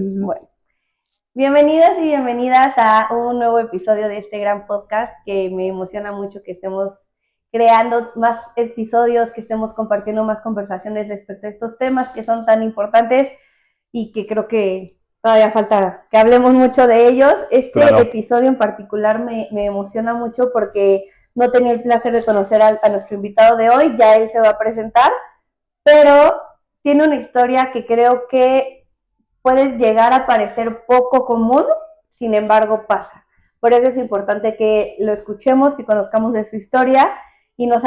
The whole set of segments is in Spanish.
Bueno, bienvenidas y bienvenidas a un nuevo episodio de este gran podcast que me emociona mucho que estemos creando más episodios, que estemos compartiendo más conversaciones respecto a estos temas que son tan importantes y que creo que todavía falta que hablemos mucho de ellos. Este episodio en particular me emociona mucho porque no tenía el placer de conocer a nuestro invitado de hoy, ya él se va a presentar, pero tiene una historia que creo que puede llegar a parecer poco común, sin embargo pasa. Por eso es importante que lo escuchemos, que conozcamos de su historia y nos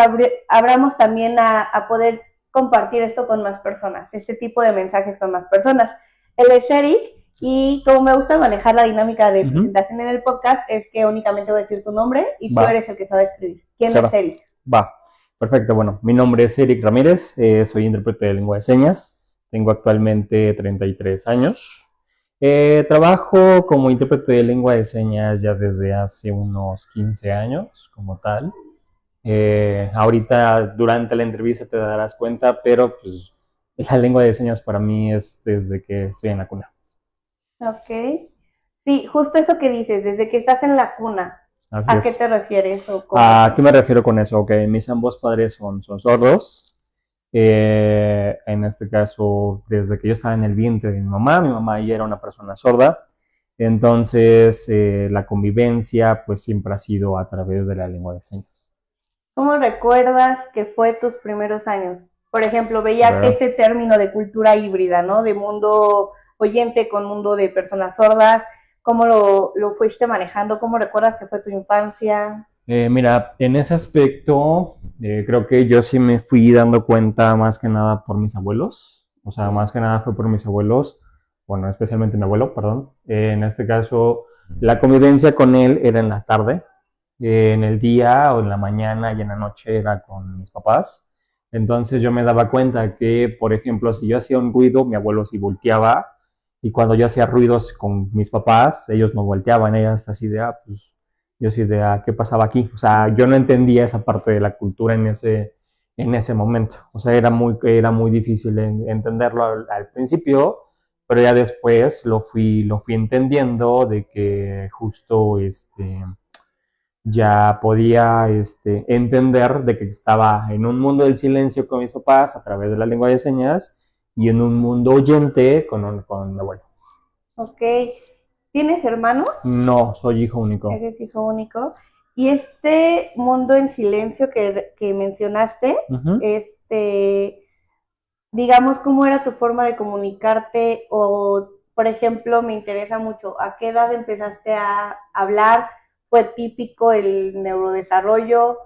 abramos también a poder compartir esto con más personas, este tipo de mensajes con más personas. Él es Eric y como me gusta manejar la dinámica de presentación en el podcast, es que únicamente voy a decir tu nombre y tú eres el que sabe escribir. ¿Quién es Eric? Perfecto. Bueno, mi nombre es Eric Ramírez, soy intérprete de lengua de señas. Tengo actualmente 33 años. Trabajo como intérprete de lengua de señas ya desde hace unos 15 años, como tal. Ahorita, durante la entrevista te darás cuenta, pero pues la lengua de señas para mí es desde que estoy en la cuna. Ok. Sí, justo eso que dices, desde que estás en la cuna. ¿A qué te refieres? ¿A qué me refiero con eso? Ok, mis ambos padres son sordos. En este caso, desde que yo estaba en el vientre de mi mamá ya era una persona sorda, entonces la convivencia pues siempre ha sido a través de la lengua de señas. ¿Cómo recuerdas que fue tus primeros años? Por ejemplo, veía este término de cultura híbrida, ¿no? De mundo oyente con mundo de personas sordas. ¿Cómo lo fuiste manejando? ¿Cómo recuerdas que fue tu infancia? Mira, en ese aspecto creo que yo sí me fui dando cuenta más que nada por mis abuelos. O sea, más que nada fue por mis abuelos. Bueno, especialmente mi abuelo, perdón. En este caso, la convivencia con él era en la tarde. En el día o en la mañana y en la noche era con mis papás. Entonces yo me daba cuenta que, por ejemplo, si yo hacía un ruido, mi abuelo sí volteaba. Y cuando yo hacía ruidos con mis papás, ellos no volteaban. Ellas así de, pues yo sí de, ¿qué pasaba aquí? O sea, yo no entendía esa parte de la cultura en ese momento. O sea, era muy difícil entenderlo al principio, pero ya después lo fui entendiendo de que justo ya podía entender de que estaba en un mundo del silencio con mis papás a través de la lengua de señas y en un mundo oyente con mi abuelo. Ok. ¿Tienes hermanos? No, soy hijo único. Eres hijo único. Y este mundo en silencio que mencionaste, digamos, ¿cómo era tu forma de comunicarte? O, por ejemplo, me interesa mucho, ¿a qué edad empezaste a hablar? ¿Fue típico el neurodesarrollo?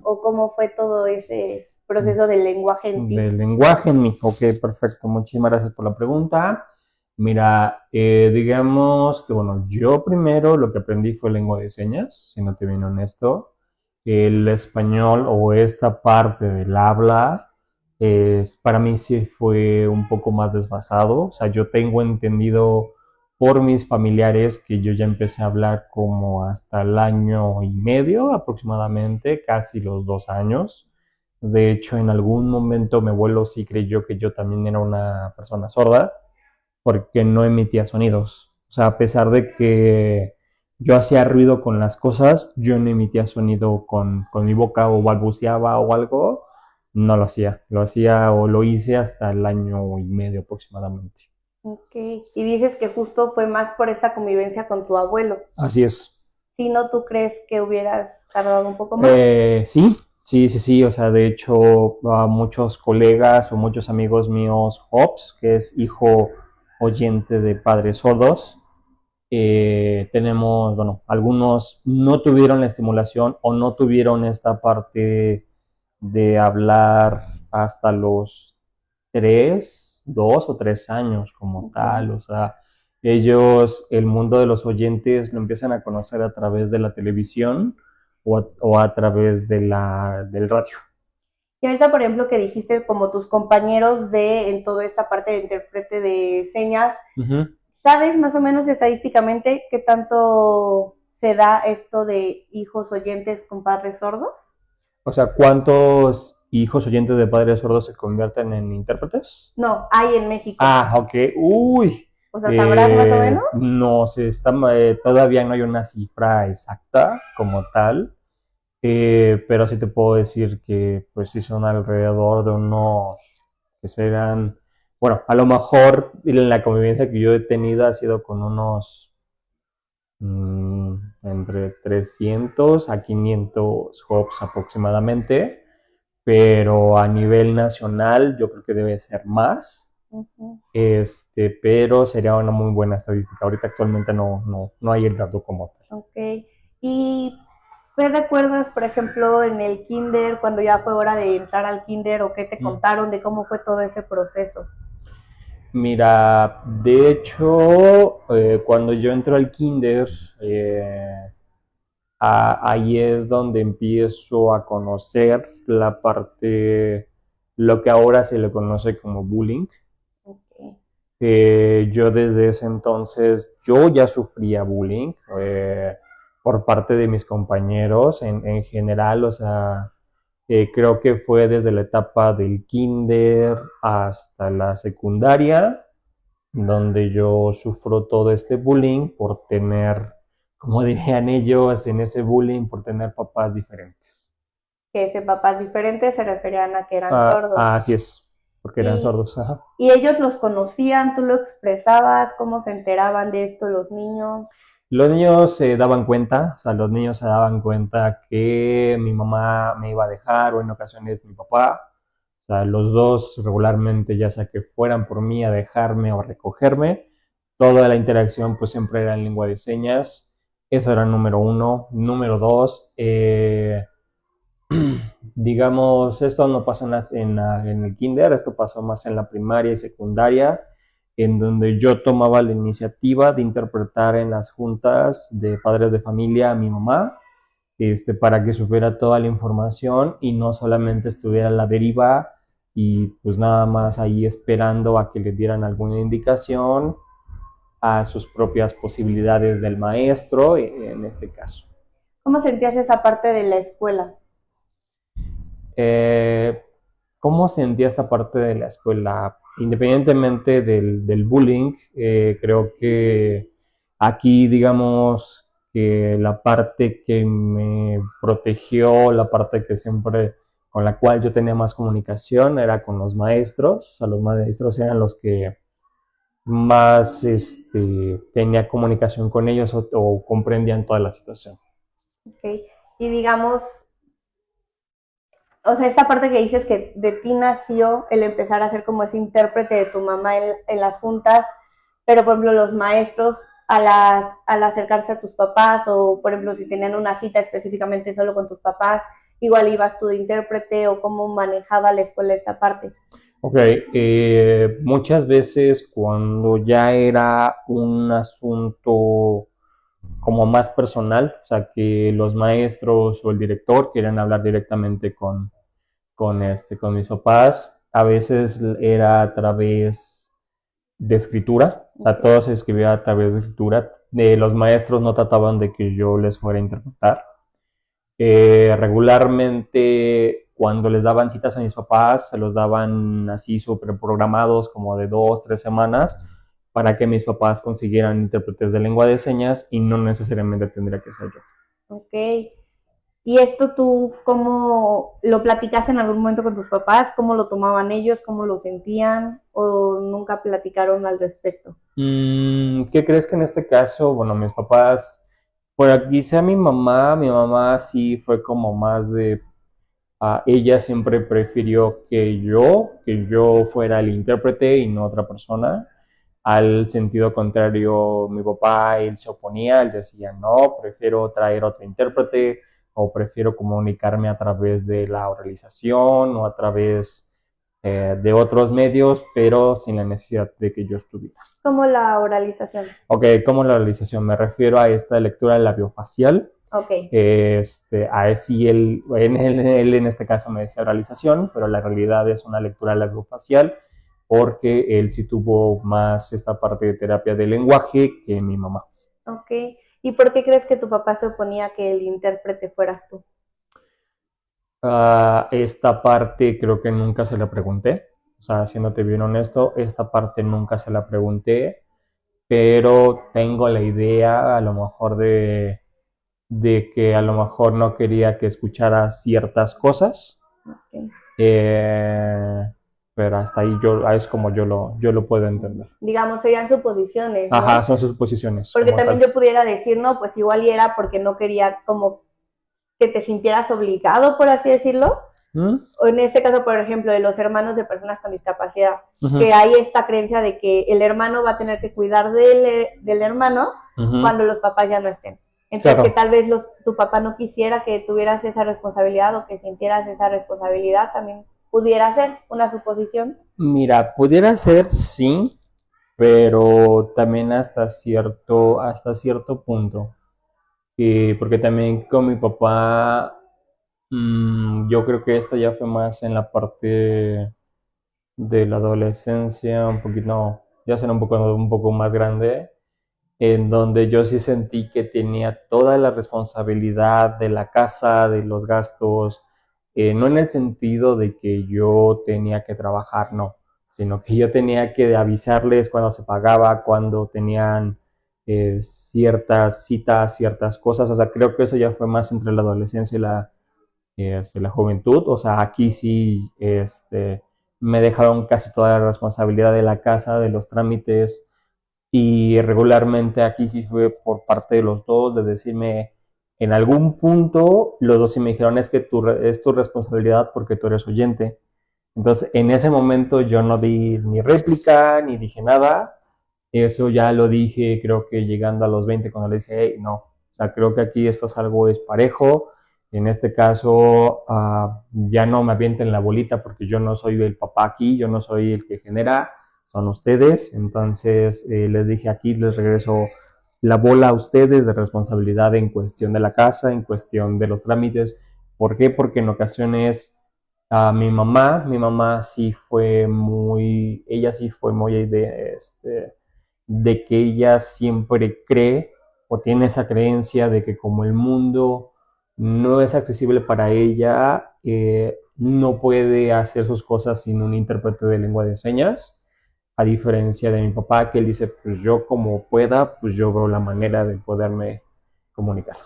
¿O cómo fue todo ese proceso del lenguaje en ti? Del lenguaje en mí. Ok, perfecto. Muchísimas gracias por la pregunta. Mira, digamos que, bueno, yo primero lo que aprendí fue lengua de señas, si no te viene honesto. El español o esta parte del habla, para mí sí fue un poco más desfasado. O sea, yo tengo entendido por mis familiares que yo ya empecé a hablar como hasta el año y medio aproximadamente, casi los 2 años. De hecho, en algún momento mi abuelo sí creyó que yo también era una persona sorda porque no emitía sonidos. O sea, a pesar de que yo hacía ruido con las cosas, yo no emitía sonido con mi boca o balbuceaba o algo, no lo hacía. Lo hacía o lo hice hasta el año y medio aproximadamente. Ok, y dices que justo fue más por esta convivencia con tu abuelo. Así es. Si no, ¿tú crees que hubieras tardado un poco más? Sí. O sea, de hecho, a muchos colegas o muchos amigos míos, Hobbs, que es hijo oyente de padres sordos, tenemos, bueno, algunos no tuvieron la estimulación o no tuvieron esta parte de hablar hasta los 2 o 3 años como tal. O sea, ellos, el mundo de los oyentes lo empiezan a conocer a través de la televisión o a través del radio. Y ahorita, por ejemplo, que dijiste como tus compañeros en toda esta parte de intérprete de señas, ¿sabes más o menos estadísticamente qué tanto se da esto de hijos oyentes con padres sordos? O sea, ¿cuántos hijos oyentes de padres sordos se convierten en intérpretes? No, hay en México. Ok. Uy, O sea, ¿sabrás más o menos? No sé, todavía no hay una cifra exacta como tal, pero sí te puedo decir que pues sí son alrededor de unos, que serán, bueno, a lo mejor la convivencia que yo he tenido ha sido con unos entre 300 a 500 hops aproximadamente, pero a nivel nacional yo creo que debe ser más. Ujú. Pero sería una muy buena estadística. Ahorita actualmente no hay el dato como tal. Ok. ¿Y qué recuerdas, por ejemplo, en el kinder, cuando ya fue hora de entrar al kinder, o qué te Mm. contaron de cómo fue todo ese proceso? Mira, de hecho, cuando yo entro al kinder, ahí es donde empiezo a conocer la parte, lo que ahora se le conoce como bullying. Okay. Yo desde ese entonces, yo ya sufría bullying por parte de mis compañeros en general, o sea, creo que fue desde la etapa del kinder hasta la secundaria, donde yo sufro todo este bullying por tener, como dirían ellos en ese bullying, por tener papás diferentes. Que ese papás diferentes se referían a que eran sordos. Así es, porque eran Y, sordos. Ajá. y ellos los conocían, tú lo expresabas, cómo se enteraban de esto los niños. Los niños se daban cuenta, o sea, los niños se daban cuenta que mi mamá me iba a dejar o en ocasiones mi papá. O sea, los dos regularmente, ya sea que fueran por mí a dejarme o a recogerme, toda la interacción pues siempre era en lengua de señas. Eso era número uno. Número dos, digamos, esto no pasó en el kinder, esto pasó más en la primaria y secundaria, en donde yo tomaba la iniciativa de interpretar en las juntas de padres de familia a mi mamá, para que supiera toda la información y no solamente estuviera a la deriva y pues nada más ahí esperando a que le dieran alguna indicación a sus propias posibilidades del maestro, en este caso. ¿Cómo sentías esa parte de la escuela? Eh, ¿Cómo sentía esta parte de la escuela? Independientemente del bullying, creo que aquí, digamos, que la parte que me protegió, la parte que siempre con la cual yo tenía más comunicación era con los maestros. O sea, los maestros eran los que más tenía comunicación con ellos o comprendían toda la situación. Okay. Y digamos, o sea, esta parte que dices que de ti nació el empezar a ser como ese intérprete de tu mamá en las juntas, pero por ejemplo los maestros al acercarse a tus papás, o por ejemplo si tenían una cita específicamente solo con tus papás, igual ibas tú de intérprete, o cómo manejaba la escuela esta parte. Ok, muchas veces cuando ya era un asunto como más personal, o sea, que los maestros o el director querían hablar directamente con mis papás, a veces era a través de escritura, o sea, todo se escribía a través de escritura. Los maestros no trataban de que yo les fuera a interpretar. Regularmente cuando les daban citas a mis papás, se los daban así súper programados como de 2, 3 semanas para que mis papás consiguieran intérpretes de lengua de señas y no necesariamente tendría que ser yo. Ok. ¿Y esto tú cómo lo platicaste en algún momento con tus papás? ¿Cómo lo tomaban ellos? ¿Cómo lo sentían? ¿O nunca platicaron al respecto? ¿Qué crees que en este caso, bueno, mis papás, por aquí sea mi mamá sí fue como más de, ella siempre prefirió que yo fuera el intérprete y no otra persona. Al sentido contrario, mi papá, él se oponía, él decía, no, prefiero traer otro intérprete o prefiero comunicarme a través de la oralización o a través de otros medios, pero sin la necesidad de que yo estuviera. Como la oralización. Ok, ¿cómo la oralización? Me refiero a esta lectura labiofacial. Ok. A sí, él en este caso me decía oralización, pero la realidad es una lectura labiofacial porque él sí tuvo más esta parte de terapia de lenguaje que mi mamá. Ok. ¿Y por qué crees que tu papá se oponía a que el intérprete fueras tú? Esta parte creo que nunca se la pregunté, o sea, siéndote bien honesto, esta parte nunca se la pregunté. pero tengo la idea a lo mejor de que a lo mejor no quería que escuchara ciertas cosas. Ok. Eh, pero hasta ahí es como yo lo puedo entender. Digamos, serían suposiciones, Ajá, ¿no? son sus posiciones Porque como también tal. yo pudiera decir, no, pues igual y era porque no quería como que te sintieras obligado, por así decirlo. ¿Mm? O en este caso, por ejemplo, de los hermanos de personas con discapacidad, Ujú, que hay esta creencia de que el hermano va a tener que cuidar del hermano ujú. cuando los papás ya no estén. Entonces, Claro. que tal vez tu papá no quisiera que tuvieras esa responsabilidad o que sintieras esa responsabilidad, también pudiera ser una suposición. Mira, pudiera ser sí, pero también hasta cierto punto. Porque también con mi papá, yo creo que esta ya fue más en la parte de la adolescencia, un poquito, no, ya será un poco más grande, en donde yo sí sentí que tenía toda la responsabilidad de la casa, de los gastos, no en el sentido de que yo tenía que trabajar, no, sino que yo tenía que avisarles cuando se pagaba, cuando tenían ciertas citas, ciertas cosas, o sea, creo que eso ya fue más entre la adolescencia y la juventud, o sea, aquí sí, me dejaron casi toda la responsabilidad de la casa, de los trámites, y regularmente aquí sí fue por parte de los dos, de decirme, en algún punto, los dos sí me dijeron, es que es tu responsabilidad porque tú eres oyente. Entonces, en ese momento yo no di ni réplica, ni dije nada. Eso ya lo dije, creo que llegando a los 20, cuando le dije, hey, no, o sea, creo que aquí esto es parejo. En este caso, ya no me avienten la bolita porque yo no soy el papá aquí, yo no soy el que genera, son ustedes. Entonces, les dije aquí, les regreso la bola a ustedes de responsabilidad en cuestión de la casa, en cuestión de los trámites. ¿Por qué? Porque en ocasiones mi mamá ella sí fue muy de que ella siempre cree o tiene esa creencia de que como el mundo no es accesible para ella, no puede hacer sus cosas sin un intérprete de lengua de señas, a diferencia de mi papá, que él dice, pues yo como pueda, pues yo veo la manera de poderme comunicar.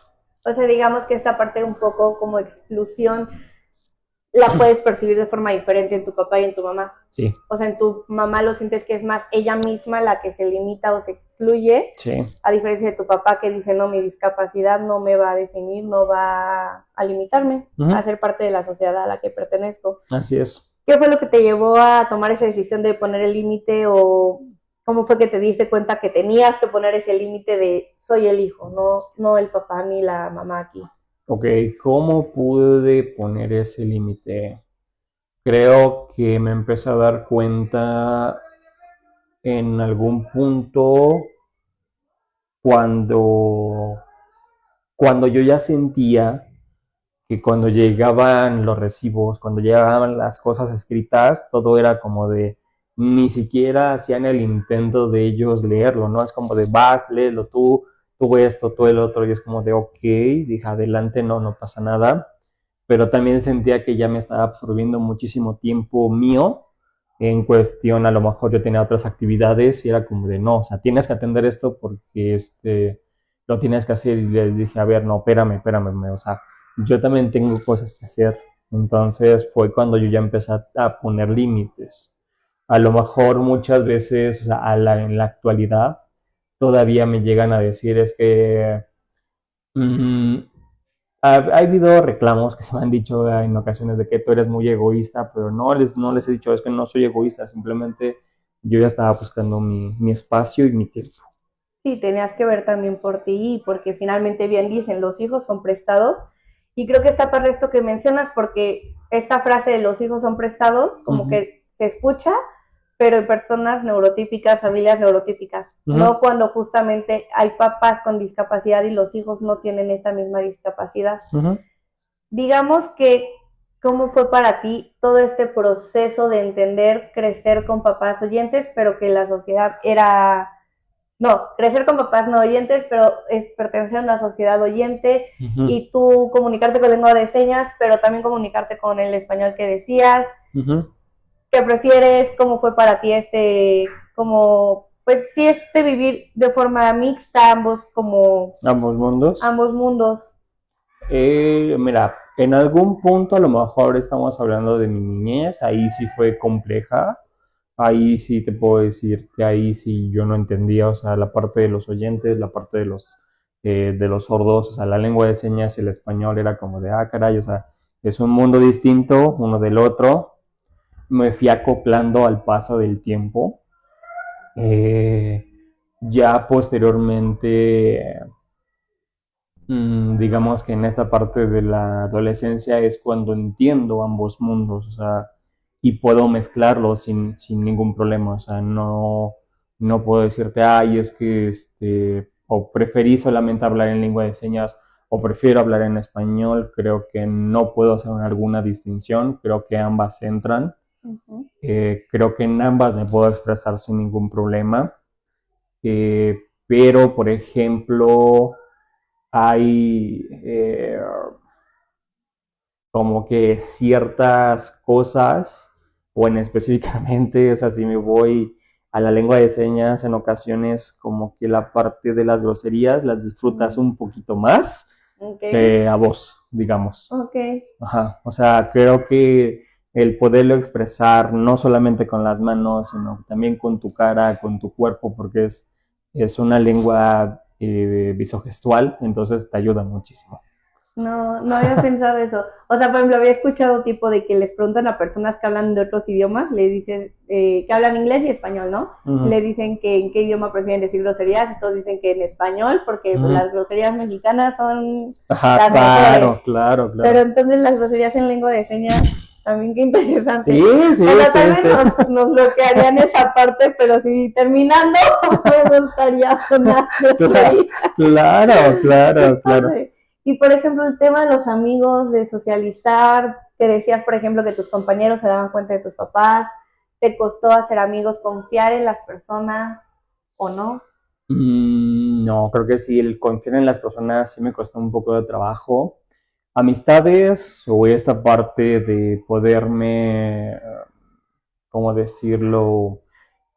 O sea, digamos que esta parte un poco como exclusión la puedes percibir de forma diferente en tu papá y en tu mamá. Sí. O sea, en tu mamá lo sientes que es más ella misma la que se limita o se excluye, Sí. a diferencia de tu papá que dice, no, mi discapacidad no me va a definir, no va a limitarme a ser parte de la sociedad a la que pertenezco. Así es. ¿Qué fue lo que te llevó a tomar esa decisión de poner el límite o cómo fue que te diste cuenta que tenías que poner ese límite de soy el hijo, no el papá ni la mamá aquí? Ok, ¿cómo pude poner ese límite? Creo que me empecé a dar cuenta en algún punto cuando, cuando yo ya sentía que cuando llegaban los recibos, cuando llegaban las cosas escritas, todo era como de, ni siquiera hacían el intento de ellos leerlo, ¿no? Es como de, vas, léelo tú esto, tú el otro, y es como de, ok, dije, adelante, no pasa nada, pero también sentía que ya me estaba absorbiendo muchísimo tiempo mío en cuestión, a lo mejor yo tenía otras actividades y era como de, no, o sea, tienes que atender esto porque lo tienes que hacer, y les dije, a ver, no, espérame, o sea, yo también tengo cosas que hacer. Entonces fue cuando yo ya empecé a poner límites. A lo mejor muchas veces, o sea, en la actualidad, todavía me llegan a decir es que mm, ha habido reclamos que se me han dicho en ocasiones de que tú eres muy egoísta, pero no les he dicho, es que no soy egoísta, simplemente yo ya estaba buscando mi espacio y mi tiempo. Sí, tenías que ver también por ti, porque finalmente bien dicen, los hijos son prestados. Y creo que está para esto que mencionas, porque esta frase de los hijos son prestados, como que se escucha, pero en personas neurotípicas, familias neurotípicas, no cuando justamente hay papás con discapacidad y los hijos no tienen esta misma discapacidad. Digamos que, ¿cómo fue para ti todo este proceso de entender crecer con papás oyentes, pero que la sociedad era no, crecer con papás no oyentes, pero es pertenecer a una sociedad oyente y tú comunicarte con lengua de señas, pero también comunicarte con el español que decías? ¿Qué prefieres? ¿Cómo fue para ti como pues sí, vivir de forma mixta ambos ambos mundos. mundos. Mira, en algún punto a lo mejor estamos hablando de mi niñez, ahí sí fue compleja, ahí sí te puedo decir que ahí sí yo no entendía, o sea, la parte de los oyentes, la parte de los sordos, o sea, la lengua de señas y el español era como de, ah, caray, o sea, es un mundo distinto uno del otro, me fui acoplando al paso del tiempo. Eh, ya posteriormente, digamos que en esta parte de la adolescencia es cuando entiendo ambos mundos, o sea, y puedo mezclarlos sin ningún problema, o sea, no puedo decirte, ay, es que o preferí solamente hablar en lengua de señas o prefiero hablar en español, creo que no puedo hacer alguna distinción, creo que ambas entran. Uh-huh. Creo que en ambas me puedo expresar sin ningún problema. Pero, por ejemplo, hay como que ciertas cosas, o en específicamente, o sea, si me voy a la lengua de señas, en ocasiones como que la parte de las groserías las disfrutas un poquito más que a vos, digamos. Okay. Ajá, o sea, creo que el poderlo expresar no solamente con las manos, sino también con tu cara, con tu cuerpo, porque es una lengua visogestual, entonces te ayuda muchísimo. No había pensado eso. O sea, por ejemplo, había escuchado tipo de que les preguntan a personas que hablan de otros idiomas, les dicen que hablan inglés y español, ¿no? Ujú. Les dicen que en qué idioma prefieren decir groserías y todos dicen que en español porque pues, las groserías mexicanas son Ajá, las mejores. claro. Pero entonces las groserías en lengua de señas, también qué interesante. Sí. O sea, también nos bloquearían esa parte, pero si terminando me gustaría una grosería. Claro. Y por ejemplo, el tema de los amigos, de socializar, te decías, por ejemplo, que tus compañeros se daban cuenta de tus papás, ¿te costó hacer amigos, confiar en las personas o no? No, creo que sí, el confiar en las personas sí me costó un poco de trabajo. Amistades o esta parte de poderme, ¿cómo decirlo?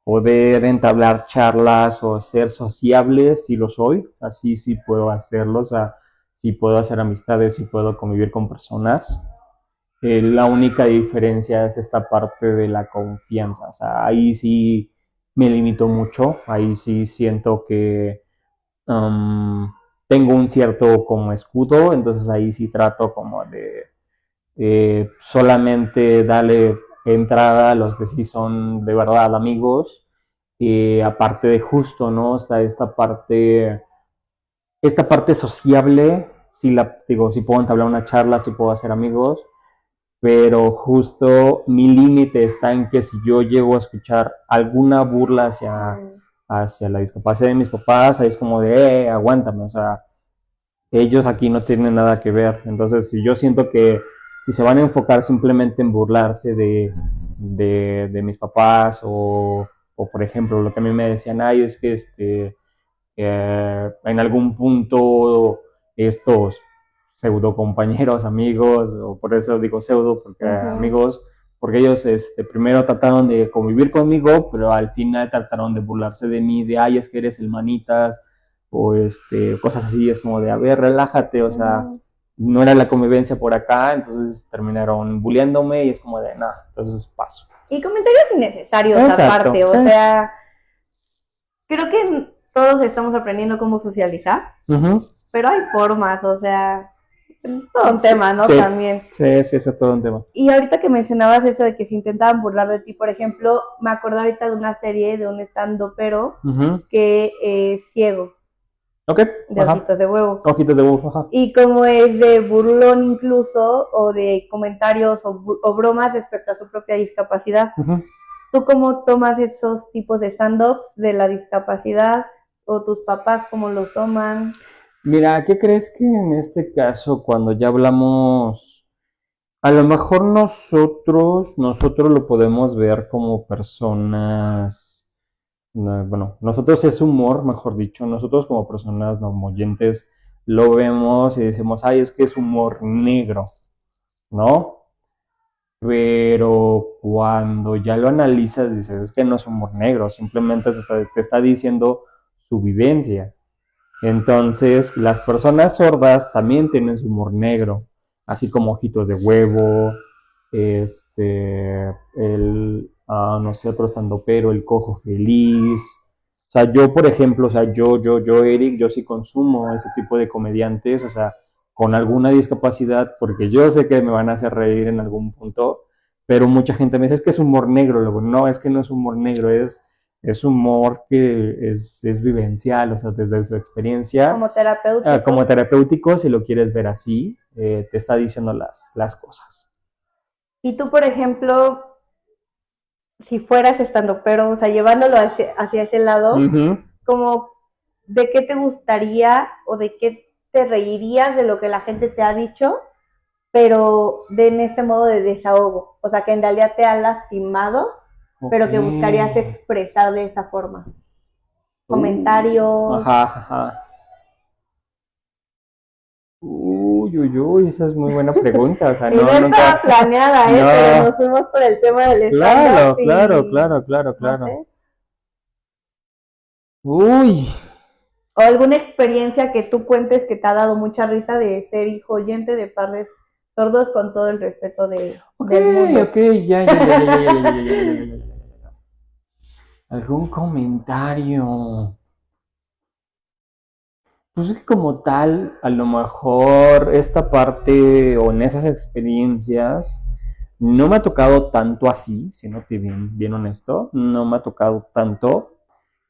Poder entablar charlas o ser sociable, sí lo soy, así sí puedo hacerlo, o sea, sí puedo hacer amistades, sí puedo convivir con personas. La única diferencia es esta parte de la confianza, o sea, ahí sí me limito mucho, ahí sí siento que tengo un cierto como escudo, entonces ahí sí trato como de solamente darle entrada a los que sí son de verdad amigos, y aparte de justo, ¿no? Está esta parte sociable, si digo, si puedo entablar una charla, si puedo hacer amigos, pero justo mi límite está en que si yo llego a escuchar alguna burla hacia la discapacidad de mis papás, ahí es como de, aguántame, o sea, ellos aquí no tienen nada que ver. Entonces, si yo siento que si se van a enfocar simplemente en burlarse de mis papás o, por ejemplo, lo que a mí me decían, ay, es que en algún punto estos pseudo compañeros, amigos, o por eso digo pseudo, porque amigos, porque ellos primero trataron de convivir conmigo, pero al final trataron de burlarse de mí, de, ay, es que eres el manitas, o cosas así, es como de, a ver, relájate, o sea, no era la convivencia por acá, entonces terminaron bulleándome y es como de, nada, entonces paso. Y comentarios innecesarios aparte, o sea, creo que todos estamos aprendiendo cómo socializar, pero hay formas, o sea, es todo un tema, ¿no? También. Sí, eso es todo un tema. Y ahorita que mencionabas eso de que se intentaban burlar de ti, por ejemplo, me acuerdo ahorita de una serie de un stand-upero que es ciego. Okay. De ojitos de huevo. Ojitos de huevo, ajá. Y como es de burlón incluso, o de comentarios o bromas respecto a su propia discapacidad. ¿Tú cómo tomas esos tipos de stand-ups de la discapacidad? ¿O tus papás cómo los toman? Mira, ¿qué crees que en este caso, cuando ya hablamos, a lo mejor nosotros lo podemos ver como personas, bueno, nosotros es humor, mejor dicho, nosotros como personas no oyentes lo vemos y decimos, ay, es que es humor negro, ¿no? pero cuando ya lo analizas dices, es que no es humor negro, simplemente te está diciendo su vivencia. Entonces, las personas sordas también tienen su humor negro, así como Ojitos de Huevo, no sé, otro estandopero, El Cojo Feliz. O sea, yo, por ejemplo, o sea, Eric, yo sí consumo ese tipo de comediantes, o sea, con alguna discapacidad, porque yo sé que me van a hacer reír en algún punto, pero mucha gente me dice, es que es humor negro, luego, no, es que no es humor negro, es humor que es vivencial, o sea, desde su experiencia. Como terapéutico. Como terapéutico, si lo quieres ver así, te está diciendo las cosas. Y tú, por ejemplo, si fueras estandopero, o sea, llevándolo hacia ese lado, como de qué te gustaría o de qué te reirías de lo que la gente te ha dicho, pero en este modo de desahogo, o sea, que en realidad te ha lastimado, pero que buscarías expresar de esa forma. Comentarios. Ajá. Uy, esa es muy buena pregunta. O sea, y no estaba planeada, pero nos fuimos por el tema del stand-up. Claro. No sé. Uy. O alguna experiencia que tú cuentes que te ha dado mucha risa de ser hijo oyente de padres sordos, con todo el respeto del mundo. Ok, ya. ¿Algún comentario? Pues es que como tal, a lo mejor esta parte o en esas experiencias no me ha tocado tanto así, siéndote bien honesto, no me ha tocado tanto.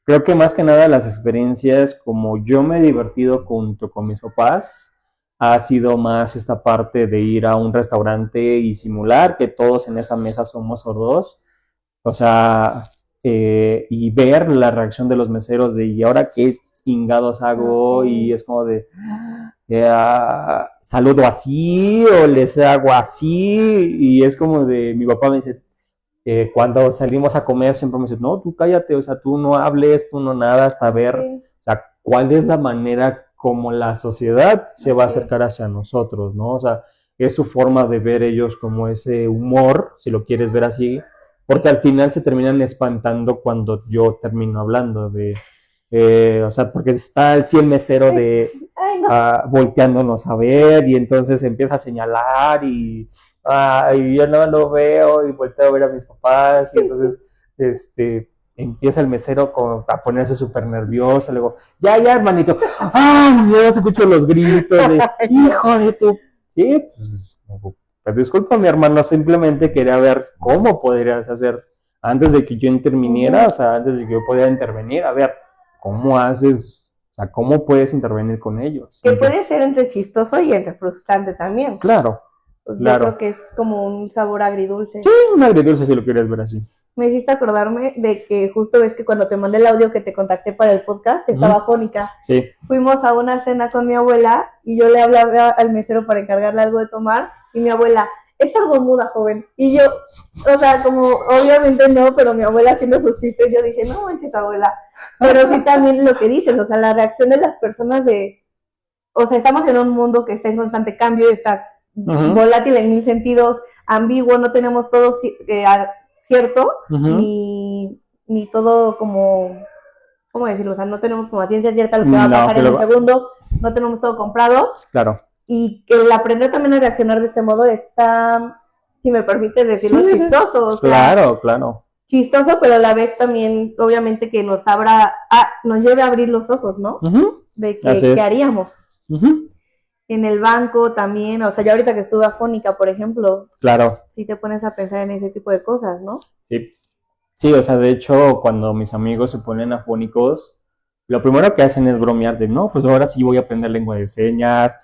Creo que más que nada las experiencias, como yo me he divertido junto con mis papás, ha sido más esta parte de ir a un restaurante y simular que todos en esa mesa somos sordos. O sea, y ver la reacción de los meseros de, ¿y ahora qué chingados hago? Y es como de, saludo así o les hago así. Y es como de, mi papá me dice, cuando salimos a comer siempre me dice, no, tú cállate, o sea, tú no hables, tú no nada, hasta ver, o sea, cuál es la manera como la sociedad se va a acercar hacia nosotros, ¿no? O sea, es su forma de ver ellos como ese humor, si lo quieres ver así, porque al final se terminan espantando cuando yo termino hablando de, o sea, porque está así el mesero de volteándonos a ver y entonces empieza a señalar y yo no lo veo y volteo a ver a mis papás y entonces empieza el mesero a ponerse súper nervioso, luego, ya, hermanito, ya se escuchan los gritos de, hijo de tu, sí, pues disculpa mi hermano, simplemente quería ver cómo podrías hacer antes de que yo interviniera, o sea, antes de que yo pudiera intervenir, a ver, ¿cómo haces? O sea, ¿cómo puedes intervenir con ellos? Que puede ser entre chistoso y entre frustrante también. Claro. Yo creo que es como un sabor agridulce. Sí, un agridulce si lo quieres ver así. Me hiciste acordarme de que justo ves que cuando te mandé el audio que te contacté para el podcast, estaba fónica. Sí. Fuimos a una cena con mi abuela y yo le hablaba al mesero para encargarle algo de tomar y mi abuela, es algo muda, joven. Y yo, o sea, como obviamente no, pero mi abuela haciendo sus chistes, yo dije, no manches, abuela. Pero sí también lo que dices, o sea, la reacción de las personas de, o sea, estamos en un mundo que está en constante cambio, está volátil en mil sentidos, ambiguo, no tenemos todo cierto, ni todo como, ¿cómo decirlo? O sea, no tenemos como a ciencia cierta lo que va a pasar en un segundo, no tenemos todo comprado. Claro. Y el aprender también a reaccionar de este modo está, si me permites decirlo, chistoso. O sea, claro. Chistoso, pero a la vez también, obviamente, que nos lleve a abrir los ojos, ¿no? De qué haríamos. En el banco también, o sea, yo ahorita que estuve afónica, por ejemplo. Claro. Sí te pones a pensar en ese tipo de cosas, ¿no? Sí, o sea, de hecho, cuando mis amigos se ponen afónicos, lo primero que hacen es bromear de, no, pues ahora sí voy a aprender lengua de señas,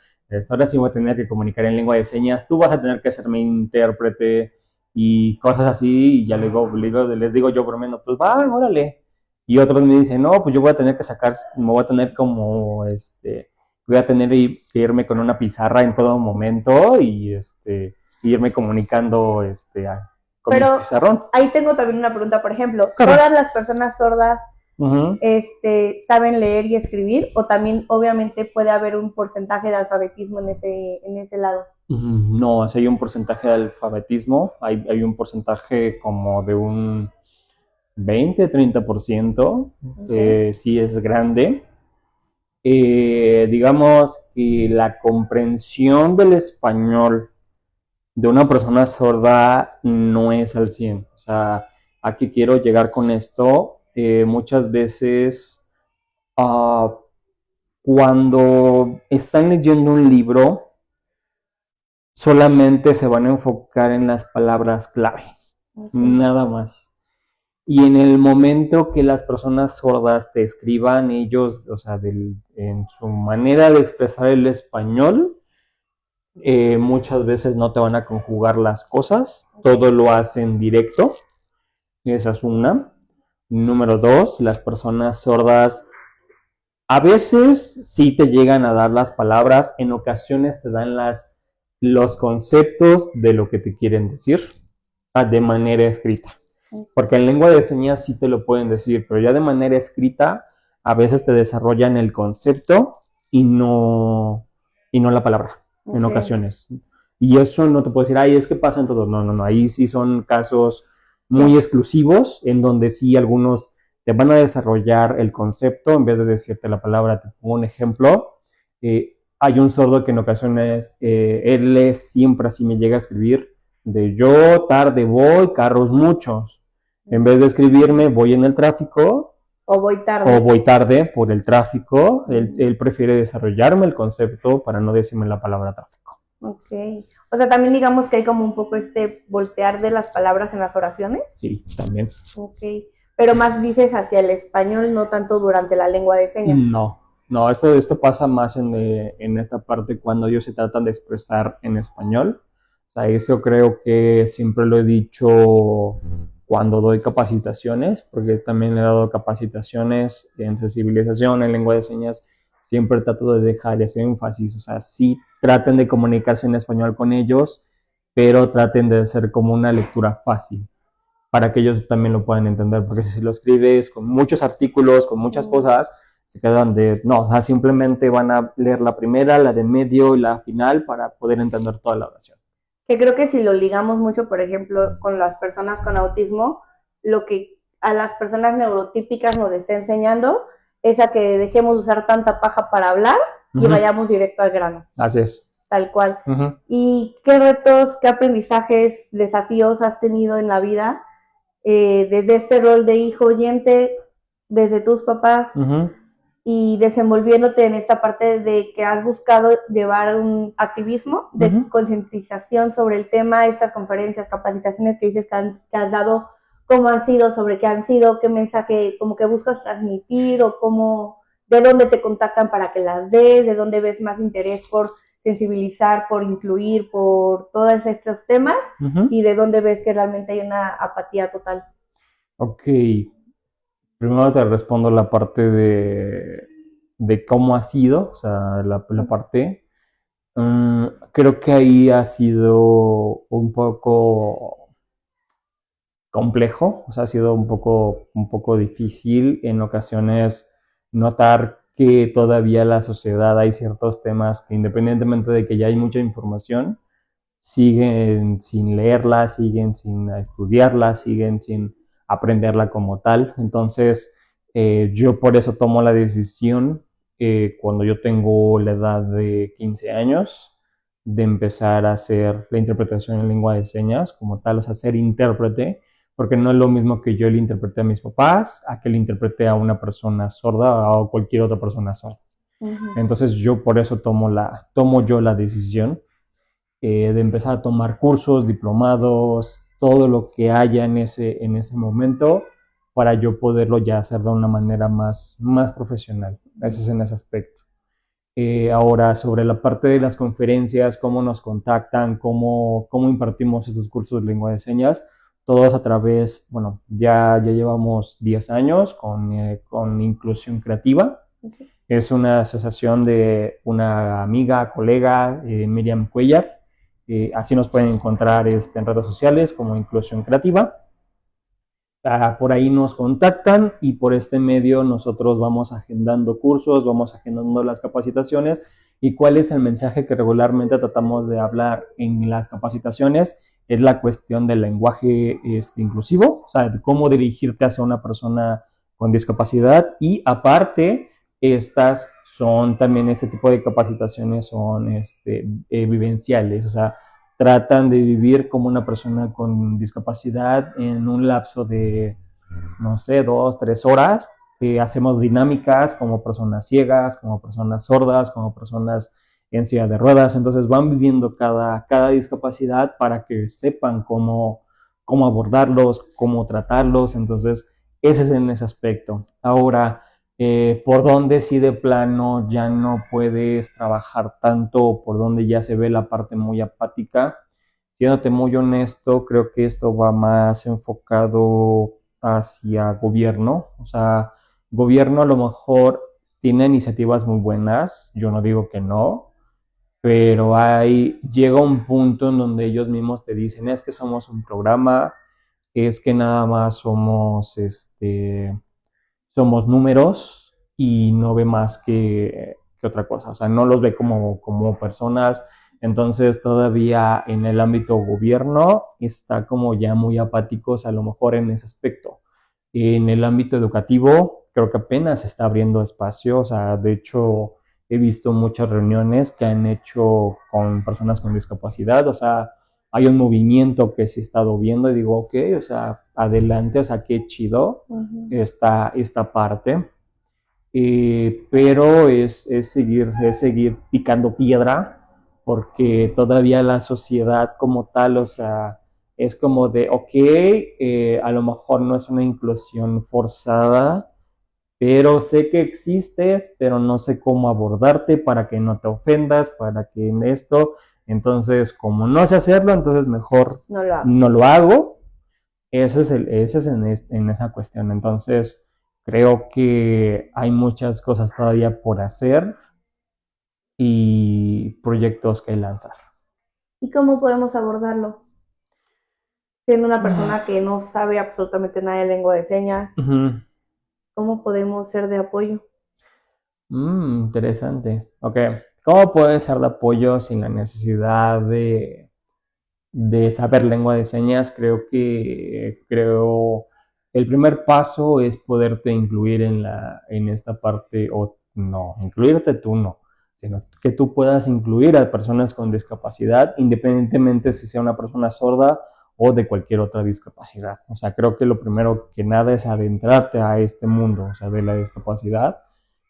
ahora sí voy a tener que comunicar en lengua de señas, tú vas a tener que hacerme intérprete y cosas así, y ya les digo yo bromeando, pues va, órale. Y otros me dicen, no, pues yo voy a tener que voy a tener como, voy a tener que irme con una pizarra en todo momento y irme comunicando, pero ahí tengo también una pregunta, por ejemplo, ¿todas las personas sordas saben leer y escribir? ¿O también obviamente puede haber un porcentaje de alfabetismo en ese lado? No, o sea, hay un porcentaje de alfabetismo, hay un porcentaje como de un 20-30%, Okay. sí es grande. Digamos que la comprensión del español de una persona sorda no es al 100. O sea, ¿a qué quiero llegar con esto? Muchas veces uh, cuando están leyendo un libro, solamente se van a enfocar en las palabras clave, Okay. nada más. Y en el momento que las personas sordas te escriban, ellos, o sea, en su manera de expresar el español, muchas veces no te van a conjugar las cosas, todo lo hacen directo, esa es una. Número dos, las personas sordas a veces sí te llegan a dar las palabras, en ocasiones te dan los conceptos de lo que te quieren decir de manera escrita. Porque en lengua de señas sí te lo pueden decir, pero ya de manera escrita a veces te desarrollan el concepto y no la palabra, en Okay. ocasiones. Y eso no te puedo decir, ay, es que pasa en todos. No, no, no. Ahí sí son casos muy Sí. exclusivos en donde sí algunos te van a desarrollar el concepto en vez de decirte la palabra. Te pongo un ejemplo. Hay un sordo que en ocasiones, él es siempre así, me llega a escribir de yo tarde voy, carros muchos. En vez de escribirme voy en el tráfico O voy o tarde. voy tarde por el tráfico, él prefiere desarrollarme el concepto para no decirme la palabra tráfico. Ok. O sea, también digamos que hay como un poco este voltear de las palabras en las oraciones. Sí, también. Ok. Pero más dices hacia el español, no tanto durante la lengua de señas. No, no, esto pasa más en esta parte cuando ellos se tratan de expresar en español. O sea, eso creo que siempre lo he dicho cuando doy capacitaciones, porque también he dado capacitaciones en sensibilización, en lengua de señas. Siempre trato de dejar ese énfasis. O sea, sí traten de comunicarse en español con ellos, pero traten de hacer como una lectura fácil para que ellos también lo puedan entender, porque si lo escribes con muchos artículos, con muchas cosas, se quedan de, no, o sea, simplemente van a leer la primera, la de medio y la final para poder entender toda la oración. Que creo que si lo ligamos mucho, por ejemplo, con las personas con autismo, lo que a las personas neurotípicas nos está enseñando es a que dejemos usar tanta paja para hablar y vayamos directo al grano. Así es. Tal cual. ¿Y qué retos, qué aprendizajes, desafíos has tenido en la vida desde este rol de hijo oyente, desde tus papás y desenvolviéndote en esta parte de que has buscado llevar un activismo de concientización sobre el tema, estas conferencias, capacitaciones que dices que has dado, cómo han sido, sobre qué han sido, qué mensaje como que buscas transmitir o cómo, de dónde te contactan para que las des, de dónde ves más interés por sensibilizar, por incluir, por todos estos temas y de dónde ves que realmente hay una apatía total. Ok, primero te respondo la parte de cómo ha sido, o sea, la parte. Creo que ahí ha sido un poco complejo, o sea, ha sido un poco difícil en ocasiones notar que todavía la sociedad hay ciertos temas que independientemente de que ya hay mucha información, siguen sin leerla, siguen sin estudiarla, siguen sin aprenderla como tal. Entonces, yo por eso tomo la decisión cuando yo tengo la edad de 15 años de empezar a hacer la interpretación en lengua de señas como tal, o sea, ser intérprete, porque no es lo mismo que yo le interprete a mis papás, a que le interprete a una persona sorda o cualquier otra persona sorda. Entonces yo por eso tomo yo la decisión de empezar a tomar cursos, diplomados, todo lo que haya en ese momento para yo poderlo ya hacer de una manera más profesional. Eso es en ese aspecto. Ahora, sobre la parte de las conferencias, cómo nos contactan, cómo impartimos estos cursos de lengua de señas, todos a través, bueno, ya llevamos 10 años con Inclusión Creativa. Okay. Es una asociación de una amiga, colega, Miriam Cuellar. Así nos pueden encontrar en redes sociales como Inclusión Creativa. Por ahí nos contactan y por este medio nosotros vamos agendando cursos, vamos agendando las capacitaciones ¿Y cuál es el mensaje que regularmente tratamos de hablar en las capacitaciones? Es la cuestión del lenguaje inclusivo, o sea, de cómo dirigirte hacia una persona con discapacidad, y aparte, estas son también, este tipo de capacitaciones son vivenciales, o sea, tratan de vivir como una persona con discapacidad en un lapso de, no sé, 2, 3 horas. Hacemos dinámicas como personas ciegas, como personas sordas, como personas en silla de ruedas. Entonces van viviendo cada discapacidad para que sepan cómo abordarlos, cómo tratarlos. Entonces, ese es en ese aspecto. Ahora, por dónde si de plano ya no puedes trabajar tanto, por dónde ya se ve la parte muy apática. Siéndote muy honesto, creo que esto va más enfocado hacia gobierno. O sea, gobierno a lo mejor tiene iniciativas muy buenas, yo no digo que no, pero llega un punto en donde ellos mismos te dicen, es que somos un programa, es que nada más somos números, y no ve más que otra cosa, o sea, no los ve como personas. Entonces todavía en el ámbito gobierno está como ya muy apáticos a lo mejor en ese aspecto. En el ámbito educativo creo que apenas se está abriendo espacio, o sea, de hecho he visto muchas reuniones que han hecho con personas con discapacidad, o sea, hay un movimiento que se ha estado viendo y digo, ok, o sea, adelante, o sea, qué chido esta parte. Pero es seguir picando piedra, porque todavía la sociedad como tal, o sea, es como de, ok, a lo mejor no es una inclusión forzada, pero sé que existes, pero no sé cómo abordarte para que no te ofendas, para que en esto, entonces, como no sé hacerlo, entonces mejor no lo hago. Ese es en esa cuestión. Entonces, creo que hay muchas cosas todavía por hacer y proyectos que lanzar. ¿Y cómo podemos abordarlo? Siendo una persona que no sabe absolutamente nada de lengua de señas, ¿cómo podemos ser de apoyo? Interesante. Ok. ¿Cómo puede ser de apoyo sin la necesidad de saber lengua de señas? Creo el primer paso es poderte incluir en esta parte, o no, incluirte tú no, sino que tú puedas incluir a personas con discapacidad, independientemente si sea una persona sorda o de cualquier otra discapacidad. O sea, creo que lo primero que nada es adentrarte a este mundo, o sea, de la discapacidad,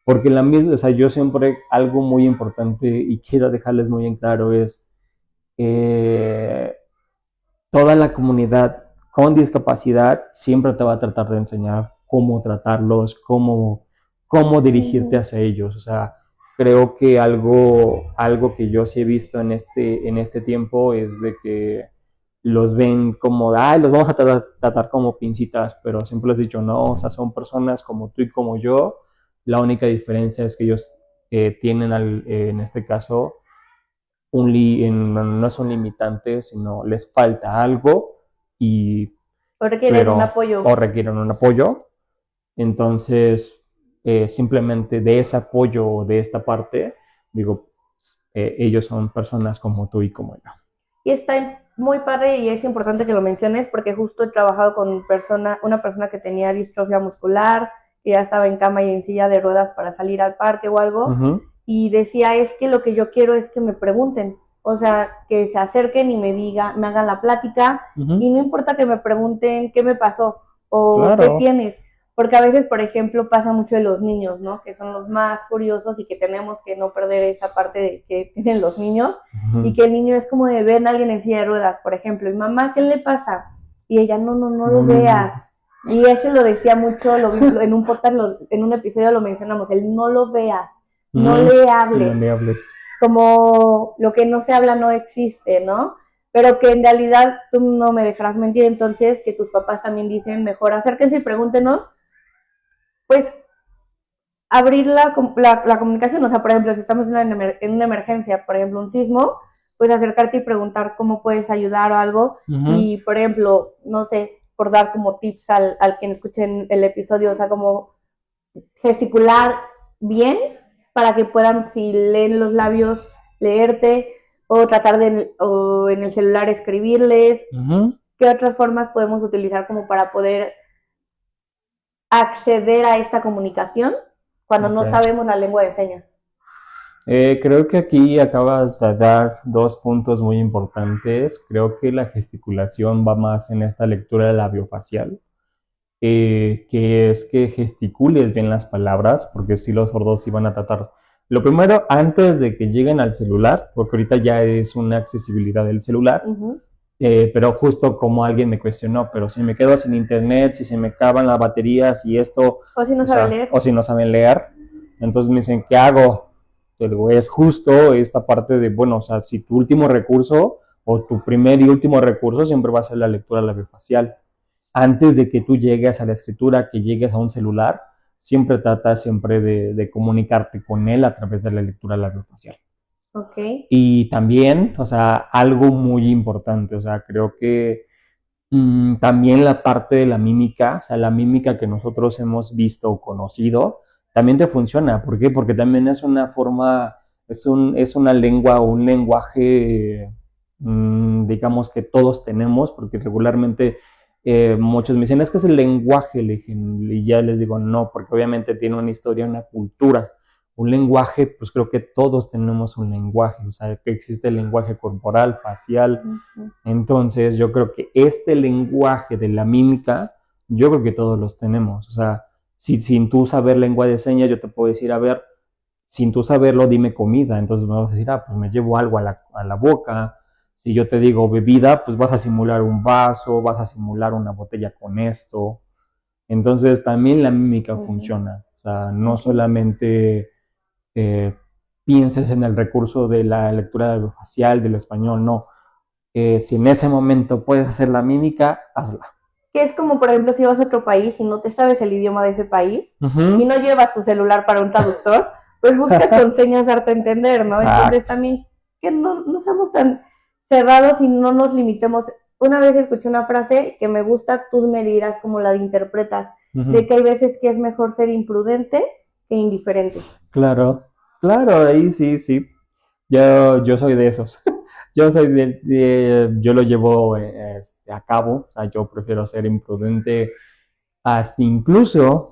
porque la misma, o sea, yo siempre, algo muy importante y quiero dejarles muy en claro es, eh, toda la comunidad con discapacidad siempre te va a tratar de enseñar cómo tratarlos, cómo dirigirte hacia ellos. O sea, creo que algo que yo sí he visto en este tiempo es de que los ven como, los vamos a tratar como pincitas, pero siempre les he dicho, no, o sea, son personas como tú y como yo. La única diferencia es que ellos tienen, en este caso, no es un limitante, sino les falta algo, O requieren un apoyo. o requieren un apoyo. Entonces, simplemente de ese apoyo o de esta parte, digo, ellos son personas como tú y como yo. Y está muy padre y es importante que lo menciones porque justo he trabajado con una persona que tenía distrofia muscular, que ya estaba en cama y en silla de ruedas para salir al parque o algo, y decía, es que lo que yo quiero es que me pregunten, o sea, que se acerquen y me hagan la plática, y no importa que me pregunten qué me pasó o qué tienes, porque a veces, por ejemplo, pasa mucho de los niños, ¿no? Que son los más curiosos y que tenemos que no perder esa parte de que tienen los niños, y que el niño es como de ver a alguien en silla de ruedas, por ejemplo, y mamá, ¿qué le pasa? Y ella, no lo veas. Y ese lo decía mucho, en un podcast, en un episodio lo mencionamos, el no lo veas, no le hables. No le hables. Como lo que no se habla no existe, ¿no? Pero que en realidad tú no me dejarás mentir, entonces que tus papás también dicen, mejor acérquense y pregúntenos, pues abrir la comunicación, o sea, por ejemplo, si estamos en una emergencia, por ejemplo, un sismo, pues acercarte y preguntar cómo puedes ayudar o algo, y por ejemplo, no sé, por dar como tips al quien escuche el episodio, o sea, como gesticular bien para que puedan, si leen los labios, leerte, o tratar de, o en el celular escribirles. ¿Qué otras formas podemos utilizar como para poder acceder a esta comunicación cuando no sabemos la lengua de señas? Creo que aquí acabas de dar 2 puntos muy importantes. Creo que la gesticulación va más en esta lectura labiofacial, que es que gesticules bien las palabras, porque si los sordos sí van a tratar. Lo primero, antes de que lleguen al celular, porque ahorita ya es una accesibilidad del celular, pero justo como alguien me cuestionó, pero si me quedo sin internet, si se me acaban las baterías y esto, o si no saben leer, o si no saben leer, entonces me dicen, ¿qué hago? Pero es justo esta parte de, bueno, o sea, si tu último recurso o tu primer y último recurso siempre va a ser la lectura labiofacial. Antes de que tú llegues a la escritura, que llegues a un celular, siempre trata siempre de comunicarte con él a través de la lectura labiofacial. Okay. Y también, o sea, algo muy importante, o sea, creo que también la parte de la mímica, o sea, la mímica que nosotros hemos visto o conocido, también te funciona. ¿Por qué? Porque también es una forma, es una lengua o un lenguaje, digamos, que todos tenemos, porque regularmente muchos me dicen, es que es el lenguaje, y ya les digo, no, porque obviamente tiene una historia, una cultura. Un lenguaje, pues creo que todos tenemos un lenguaje, o sea, que existe el lenguaje corporal, facial. Entonces, yo creo que este lenguaje de la mímica, yo creo que todos los tenemos. O sea, sin tú saber lengua de señas, yo te puedo decir, a ver, sin tú saberlo, dime comida. Entonces me vas a decir, pues me llevo algo a la boca. Si yo te digo bebida, pues vas a simular un vaso, vas a simular una botella con esto. Entonces, también la mímica funciona. O sea, no solamente pienses en el recurso de la lectura facial, del español, no. Si en ese momento puedes hacer la mímica, hazla. Que es como, por ejemplo, si vas a otro país y no te sabes el idioma de ese país y no llevas tu celular para un traductor, pues buscas con señas darte a entender, ¿no? Exacto. Entonces también que no seamos tan cerrados y no nos limitemos. Una vez escuché una frase que me gusta, tú me dirás cómo la interpretas, de que hay veces que es mejor ser imprudente que indiferente. Claro, ahí sí. Yo soy de esos. Yo lo llevo a cabo, o sea, yo prefiero ser imprudente hasta incluso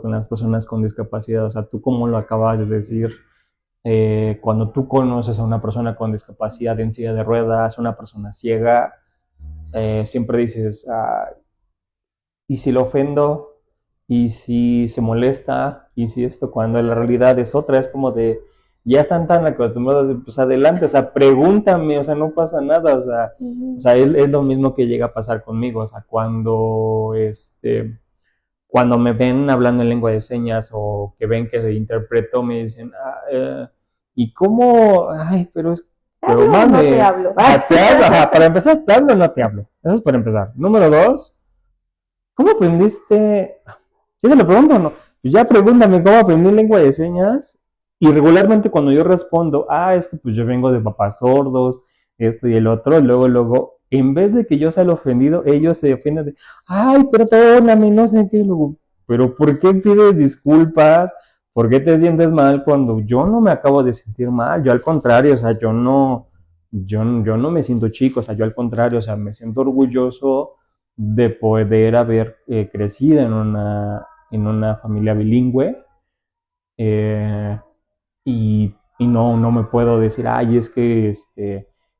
con las personas con discapacidad. O sea, tú como lo acabas de decir, cuando tú conoces a una persona con discapacidad en silla de ruedas, una persona ciega, siempre dices, ¿y si lo ofendo? ¿Y si se molesta? ¿Y si esto? Cuando la realidad es otra, es como de, ya están tan acostumbrados, pues adelante, o sea, pregúntame, o sea, no pasa nada, o sea, es lo mismo que llega a pasar conmigo, o sea, cuando me ven hablando en lengua de señas o que ven que interpreto, me dicen, ¿y cómo? Ay, pero mami, no te hablo. Te hablo, para empezar, te hablo o no te hablo, eso es para empezar. Número 2, ¿cómo aprendiste? ¿Sí te lo pregunto o no? Pues ya pregúntame cómo aprendí lengua de señas. Y regularmente cuando yo respondo, es que pues yo vengo de papás sordos, esto y el otro, luego, en vez de que yo sea el ofendido, ellos se ofenden de, ay, perdóname, no sé qué, luego, pero ¿por qué pides disculpas? ¿Por qué te sientes mal cuando yo no me acabo de sentir mal? Yo al contrario, o sea, yo no me siento chico, o sea, yo al contrario, o sea, me siento orgulloso de poder haber crecido en una familia bilingüe, y no me puedo decir, es que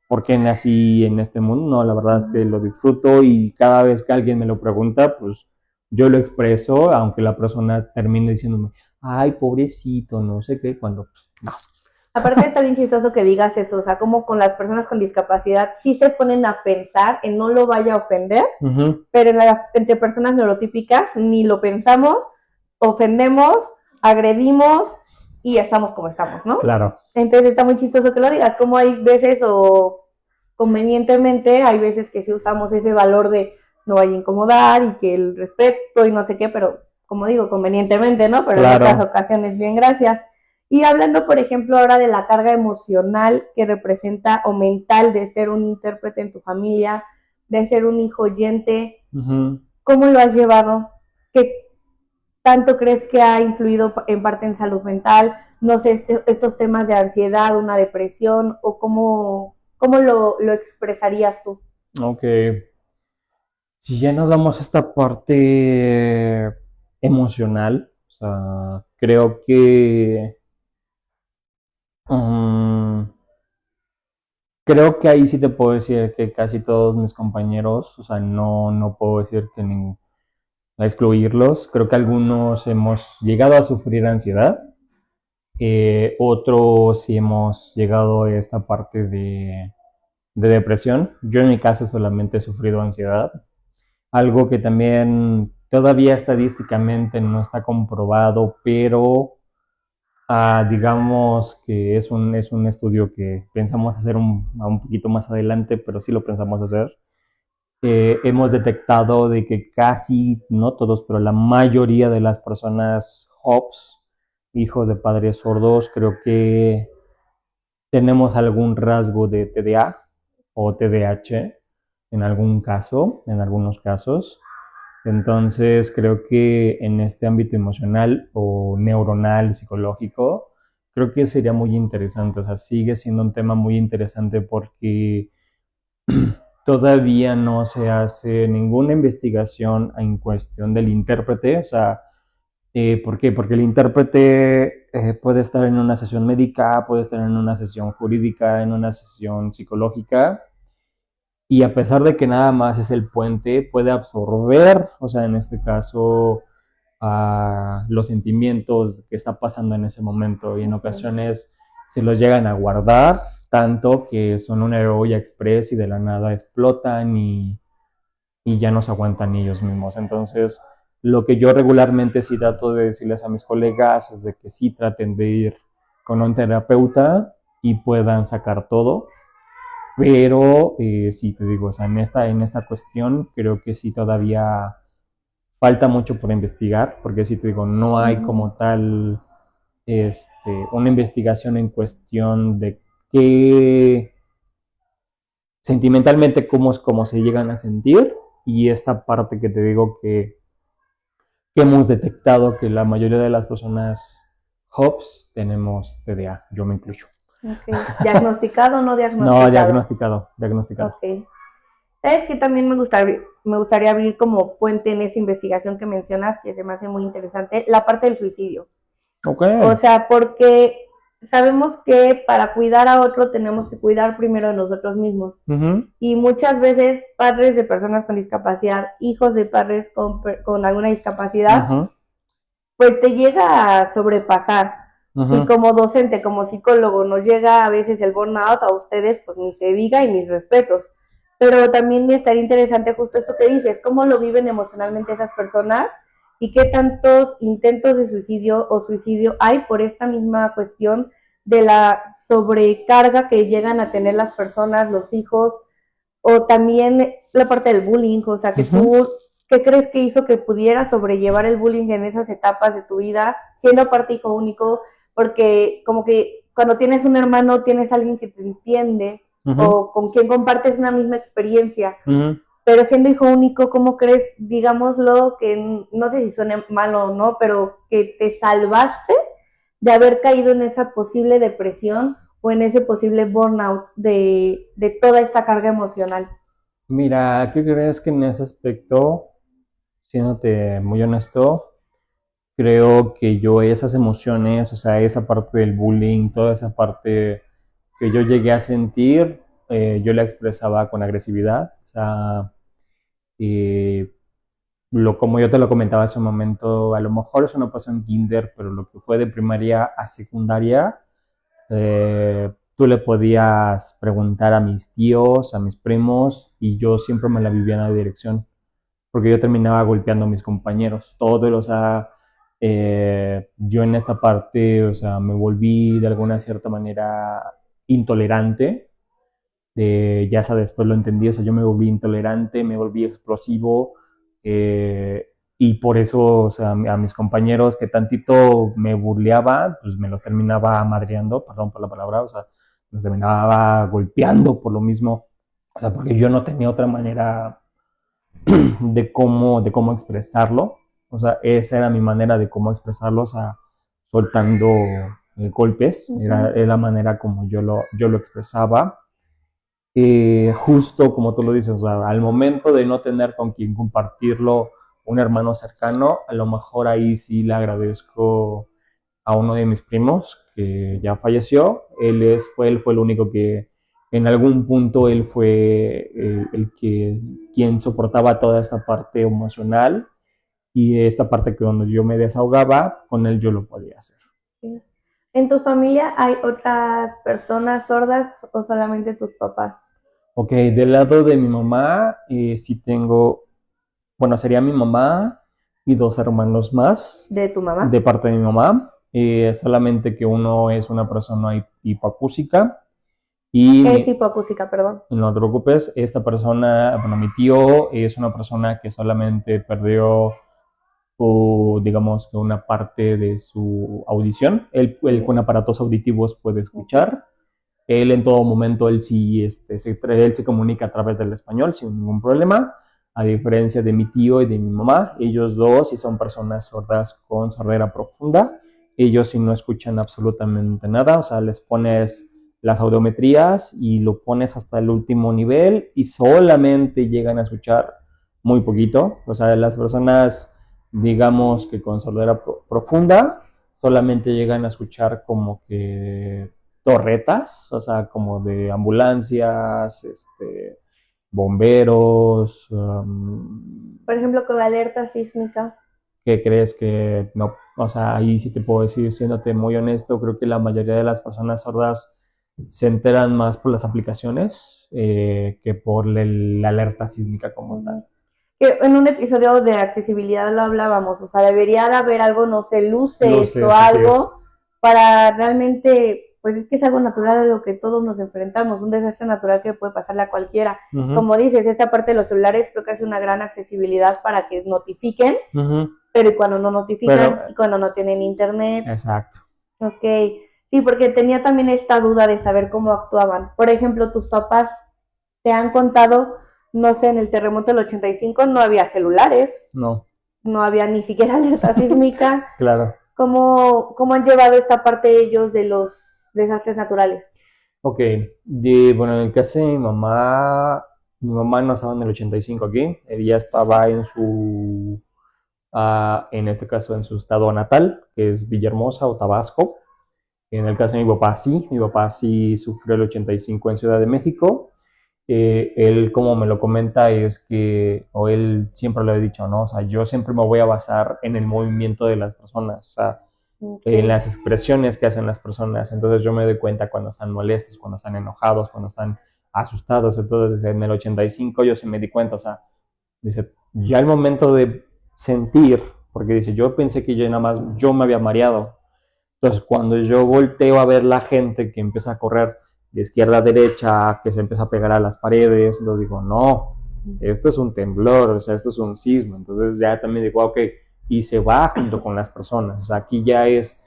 ¿por qué nací en este mundo? No, la verdad es que lo disfruto y cada vez que alguien me lo pregunta, pues yo lo expreso, aunque la persona termine diciéndome, ay, pobrecito, no sé qué, cuando no. Aparte está bien chistoso que digas eso, o sea, como con las personas con discapacidad sí se ponen a pensar en no lo vaya a ofender, pero entre personas neurotípicas ni lo pensamos, ofendemos, agredimos y estamos como estamos, ¿no? Claro. Entonces está muy chistoso que lo digas, como hay veces o convenientemente, hay veces que sí usamos ese valor de no vaya a incomodar y que el respeto y no sé qué, pero como digo, convenientemente, ¿no? Pero claro, en otras ocasiones, bien, gracias. Y hablando, por ejemplo, ahora de la carga emocional que representa o mental de ser un intérprete en tu familia, de ser un hijo oyente, ¿cómo lo has llevado? ¿Qué tanto crees que ha influido en parte en salud mental? no sé, estos temas de ansiedad, una depresión, o cómo lo expresarías tú? Ok, si ya nos vamos a esta parte emocional, o sea, creo que mm, creo que ahí sí te puedo decir que casi todos mis compañeros, o sea, no puedo decir que a excluirlos. Creo que algunos hemos llegado a sufrir ansiedad, otros sí hemos llegado a esta parte de depresión. Yo en mi caso solamente he sufrido ansiedad, algo que también todavía estadísticamente no está comprobado, pero digamos que es un estudio que pensamos hacer un poquito más adelante, pero sí lo pensamos hacer. Hemos detectado de que casi, no todos, pero la mayoría de las personas HOPS, hijos de padres sordos, creo que tenemos algún rasgo de TDA o TDAH en algún caso, en algunos casos. Entonces, creo que en este ámbito emocional o neuronal, psicológico, creo que sería muy interesante. O sea, sigue siendo un tema muy interesante porque todavía no se hace ninguna investigación en cuestión del intérprete. O sea, ¿por qué? Porque el intérprete puede estar en una sesión médica, puede estar en una sesión jurídica, en una sesión psicológica, y a pesar de que nada más es el puente, puede absorber, o sea, en este caso, los sentimientos que está pasando en ese momento, y en ocasiones se los llegan a guardar tanto que son una heroia express y de la nada explotan y ya no se aguantan ellos mismos. Entonces, lo que yo regularmente sí trato de decirles a mis colegas es de que sí traten de ir con un terapeuta y puedan sacar todo, pero sí te digo, o sea, en esta cuestión creo que sí todavía falta mucho por investigar, porque sí te digo, no hay como tal una investigación en cuestión de qué sentimentalmente cómo se llegan a sentir, y esta parte que te digo que hemos detectado que la mayoría de las personas HOPS tenemos TDA, yo me incluyo. Okay. ¿Diagnosticado o no No, diagnosticado? diagnosticado, diagnosticado. Ok. ¿Sabes qué? También me gustaría abrir como puente en esa investigación que mencionas, que se me hace muy interesante, la parte del suicidio. Ok. O sea, porque sabemos que para cuidar a otro tenemos que cuidar primero de nosotros mismos. Ujú. Y muchas veces padres de personas con discapacidad, hijos de padres con alguna discapacidad, Ujú. pues te llega a sobrepasar. Si Ujú. como docente, como psicólogo nos llega a veces el burnout a ustedes, pues ni se diga y mis respetos. Pero también estaría interesante justo esto que dices, cómo lo viven emocionalmente esas personas y qué tantos intentos de suicidio o suicidio hay por esta misma cuestión de la sobrecarga que llegan a tener las personas, los hijos, o también la parte del bullying, o sea, que Ujú. tú, ¿qué crees que hizo que pudieras sobrellevar el bullying en esas etapas de tu vida, siendo aparte hijo único? Porque como que cuando tienes un hermano, tienes alguien que te entiende Ujú. o con quien compartes una misma experiencia, Ujú. pero siendo hijo único, ¿cómo crees, digámoslo, que no sé si suene malo o no, pero que te salvaste de haber caído en esa posible depresión o en ese posible burnout de toda esta carga emocional? Mira, ¿qué crees que en ese aspecto, siéndote muy honesto, creo que yo esas emociones, o sea, esa parte del bullying, toda esa parte que yo llegué a sentir, yo la expresaba con agresividad, o sea, y como yo te lo comentaba hace un momento, a lo mejor eso no pasó en kinder, pero lo que fue de primaria a secundaria, tú le podías preguntar a mis tíos, a mis primos, y yo siempre me la vivía en la dirección, porque yo terminaba golpeando a mis compañeros, todos, o sea, yo en esta parte, o sea, me volví de alguna cierta manera intolerante, ya sabes, después lo entendí, o sea, yo me volví intolerante, me volví explosivo, y por eso, o sea, a mis compañeros que tantito me burleaba, pues me los terminaba madreando, perdón por la palabra, o sea, los terminaba golpeando por lo mismo, o sea, porque yo no tenía otra manera de cómo expresarlo, o sea, esa era mi manera de cómo expresarlo, o sea, soltando, golpes, era la manera como yo lo expresaba. Justo como tú lo dices, o sea, al momento de no tener con quien compartirlo un hermano cercano, a lo mejor ahí sí le agradezco a uno de mis primos que ya falleció. Él fue el único que en algún punto él fue quien soportaba toda esta parte emocional y esta parte que cuando yo me desahogaba, con él yo lo podía hacer. ¿En tu familia hay otras personas sordas o solamente tus papás? Ok, del lado de mi mamá, sí tengo, bueno, sería mi mamá y dos hermanos más ¿De tu mamá? de parte de mi mamá, solamente que uno es una persona hipoacúsica y ¿Qué es hipoacústica, perdón? no te preocupes, esta persona, bueno, mi tío es una persona que solamente perdió, o digamos que una parte de su audición. Él con aparatos auditivos puede escuchar. Él en todo momento, él sí, él se comunica a través del español sin ningún problema, a diferencia de mi tío y de mi mamá. Ellos dos sí son personas sordas con sordera profunda. Ellos sí no escuchan absolutamente nada, o sea, les pones las audiometrías y lo pones hasta el último nivel y solamente llegan a escuchar muy poquito. O sea, las personas, digamos que con sordera profunda, solamente llegan a escuchar como que torretas, o sea, como de ambulancias, bomberos. Por ejemplo, con la alerta sísmica. ¿Qué crees que no? O sea, ahí sí te puedo decir, siéndote muy honesto, creo que la mayoría de las personas sordas se enteran más por las aplicaciones que por la alerta sísmica como tal. Que en un episodio de accesibilidad lo hablábamos, o sea, debería de haber algo, no sé, luces o Luces, así es. algo para realmente, pues es que es algo natural a lo que todos nos enfrentamos, un desastre natural que puede pasarle a cualquiera. Como dices, esa parte de los celulares creo que hace una gran accesibilidad para que notifiquen, pero y cuando no notifican, y cuando no tienen internet. Exacto. Ok, sí, porque tenía también esta duda de saber cómo actuaban. Por ejemplo, tus papás te han contado, no sé, en el terremoto del 85 no había celulares, No, no había ni siquiera alerta sísmica. claro. ¿Cómo han llevado esta parte ellos de los desastres naturales? Ok, bueno, en el caso de mi mamá no estaba en el 85 aquí, ella estaba en este caso, en su estado natal, que es Villahermosa o Tabasco. En el caso de mi papá sí sufrió el 85 en Ciudad de México. Él, como me lo comenta, es que, o él siempre lo ha dicho, ¿no? O sea, yo siempre me voy a basar en el movimiento de las personas, o sea, en las expresiones que hacen las personas. Entonces yo me doy cuenta cuando están molestos, cuando están enojados, cuando están asustados. Entonces en el 85 yo sí me di cuenta, o sea, dice, ya el momento de sentir, porque dice, yo pensé que yo nada más, yo me había mareado. Entonces cuando yo volteo a ver la gente que empieza a correr de izquierda a derecha, que se empieza a pegar a las paredes, lo digo, no, esto es un temblor, o sea, esto es un sismo. Entonces ya también digo, ok, y se va junto con las personas. O sea, aquí ya es,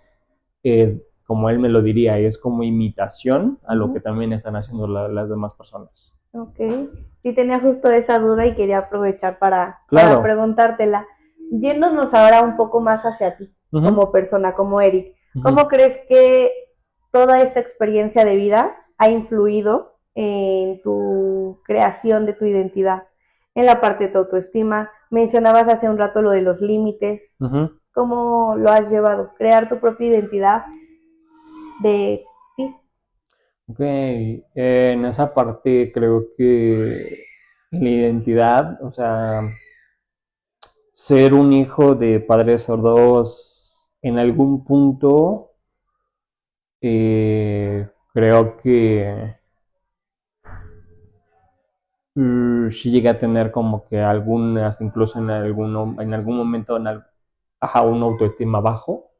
como él me lo diría, es como imitación a lo que también están haciendo las demás personas. Ok, sí tenía justo esa duda y quería aprovechar para Claro. preguntártela. Yéndonos ahora un poco más hacia ti, como persona, como Eric, ¿cómo crees que toda esta experiencia de vida ha influido en tu creación de tu identidad? En la parte de tu autoestima, mencionabas hace un rato lo de los límites. ¿Cómo lo has llevado? Crear tu propia identidad de ti. Ok, en esa parte creo que la identidad, o sea, ser un hijo de padres sordos en algún punto, creo que sí llegué a tener como que algunas, incluso en algún momento, una autoestima bajo,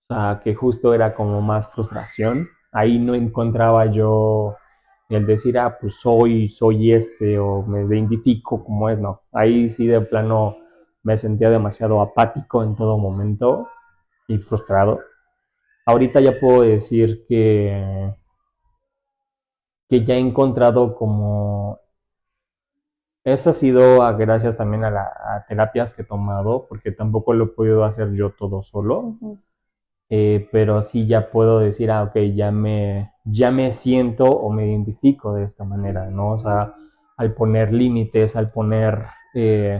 o sea, que justo era como más frustración. Ahí no encontraba yo el decir, pues soy o me identifico como es, no. Ahí sí de plano me sentía demasiado apático en todo momento y frustrado. Ahorita ya puedo decir que ya he encontrado como... Eso ha sido gracias también a terapias que he tomado, porque tampoco lo he podido hacer yo todo solo. pero sí ya puedo decir, ok, ya me siento o me identifico de esta manera, ¿no? O sea, al poner límites, al poner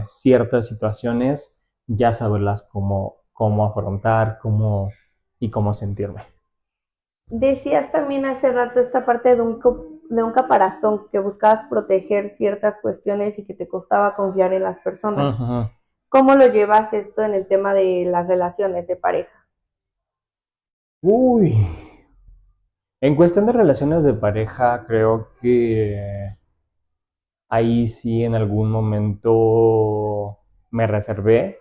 ciertas situaciones, ya saberlas cómo afrontar, y cómo sentirme. Decías también hace rato esta parte de un caparazón, que buscabas proteger ciertas cuestiones y que te costaba confiar en las personas. Ujú. ¿Cómo lo llevas esto en el tema de las relaciones de pareja? Uy, en cuestión de relaciones de pareja, creo que ahí sí en algún momento me reservé.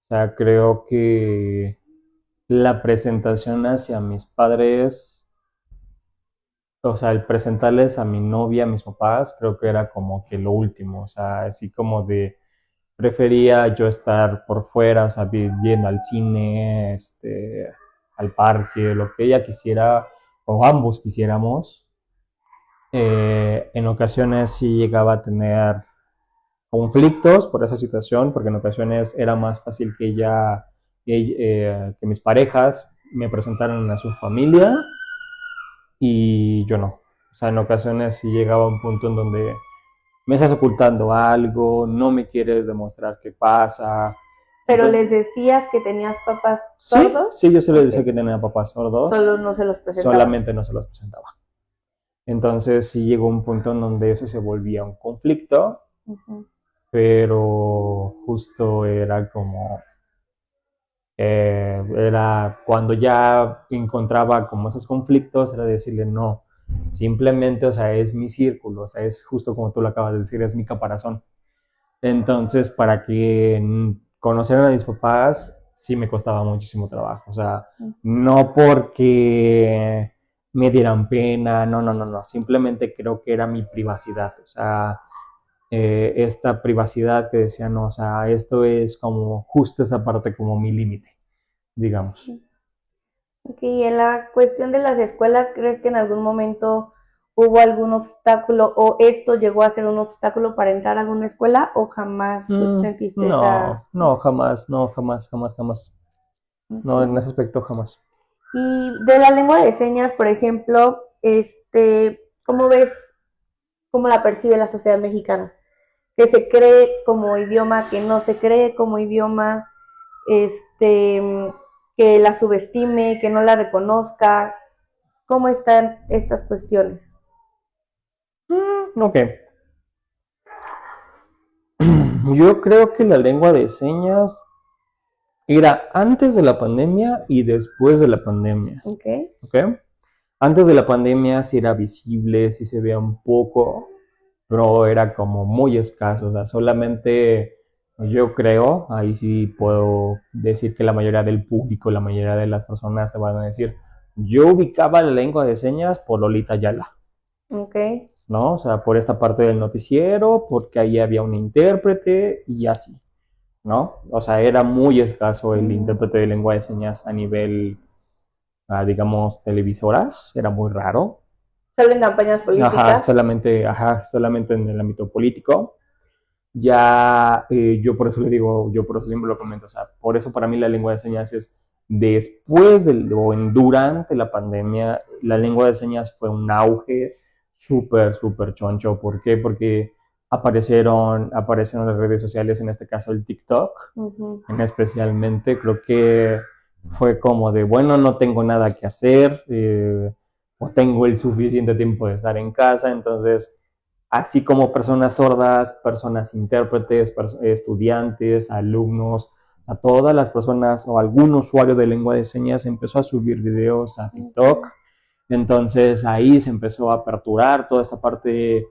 O sea, creo que la presentación hacia mis padres, o sea, el presentarles a mi novia, a mis papás, creo que era como que lo último. O sea, así como de, prefería yo estar por fuera, o sea, yendo al cine, al parque, lo que ella quisiera, o ambos quisiéramos. En ocasiones sí llegaba a tener conflictos por esa situación, porque en ocasiones era más fácil que mis parejas me presentaran a su familia y yo no. O sea, en ocasiones sí llegaba a un punto en donde me estás ocultando algo, no me quieres demostrar qué pasa. Pero Entonces, les decías que tenías papás sí, sordos, sí, yo se les ok, decía que tenía papás sordos, solo no se los presentabas. solamente no se los presentaba. Entonces sí llegó un punto en donde eso se volvía un conflicto, Ujú. pero justo era como, era cuando ya encontraba como esos conflictos, era decirle no, simplemente, o sea, es mi círculo, o sea, es justo como tú lo acabas de decir, es mi caparazón. Entonces, para que conocieran a mis papás, sí me costaba muchísimo trabajo, o sea, no porque me dieran pena, no, no, no, no, simplemente creo que era mi privacidad, o sea, esta privacidad que decía, no, o sea, esto es como justo esa parte como mi límite, digamos. Ok, y en la cuestión de las escuelas, ¿crees que en algún momento hubo algún obstáculo o esto llegó a ser un obstáculo para entrar a alguna escuela o jamás sentiste esa... No, no, jamás, no, jamás, jamás, jamás. No, en Ok. ese aspecto jamás. Y de la lengua de señas, por ejemplo, ¿cómo ves, cómo la percibe la sociedad mexicana? Que se cree como idioma, que no se cree como idioma, este, que la subestime, que no la reconozca. ¿Cómo están estas cuestiones? Ok. Yo creo que la lengua de señas era antes de la pandemia y después de la pandemia. Ok. ¿Ok? Antes de la pandemia sí era visible, sí se veía un poco, pero era como muy escaso. O sea, solamente yo creo, ahí sí puedo decir que la mayoría del público, la mayoría de las personas se van a decir, yo ubicaba la lengua de señas por Lolita Yala, Ok. ¿no? O sea, por esta parte del noticiero, porque ahí había un intérprete y así, ¿no? O sea, era muy escaso el intérprete de lengua de señas a nivel, digamos, televisoras, era muy raro. Solo en campañas políticas. Ajá, solamente en el ámbito político. Ya, yo por eso le digo, yo por eso siempre lo comento, o sea, por eso para mí la lengua de señas es o durante la pandemia, la lengua de señas fue un auge súper, súper choncho. ¿Por qué? Porque aparecieron las redes sociales, en este caso el TikTok, en especialmente, creo que fue como de, bueno, no tengo nada que hacer, o tengo el suficiente tiempo de estar en casa, entonces así como personas sordas, personas intérpretes, estudiantes, alumnos, a todas las personas o algún usuario de lengua de señas empezó a subir videos a TikTok. Entonces ahí se empezó a aperturar toda esta parte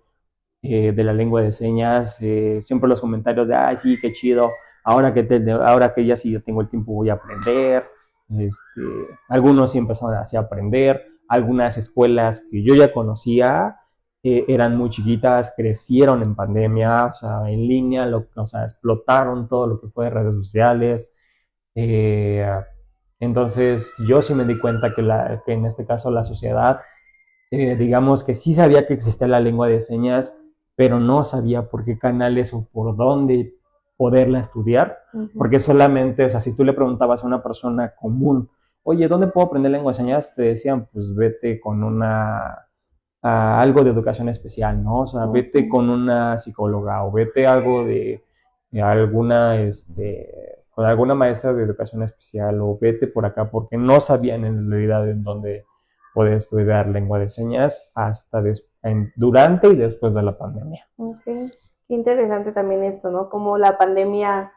de la lengua de señas. Siempre los comentarios de, ay, sí, qué chido, ahora que ya sí yo tengo el tiempo voy a aprender. Este, algunos sí empezaron así a aprender. Algunas escuelas que yo ya conocía eran muy chiquitas, crecieron en pandemia, o sea, en línea, o sea, explotaron todo lo que fue redes sociales. Eh, entonces yo sí me di cuenta que en este caso la sociedad, digamos que sí sabía que existía la lengua de señas, pero no sabía por qué canales o por dónde poderla estudiar, porque solamente, o sea, si tú le preguntabas a una persona común, oye, ¿dónde puedo aprender lengua de señas? Te decían, pues vete con a algo de educación especial, ¿no? O sea, vete con una psicóloga o vete algo de alguna, con alguna maestra de educación especial o vete por acá porque no sabían en realidad en dónde poder estudiar lengua de señas hasta durante y después de la pandemia. Ok, qué interesante también esto, ¿no? Como la pandemia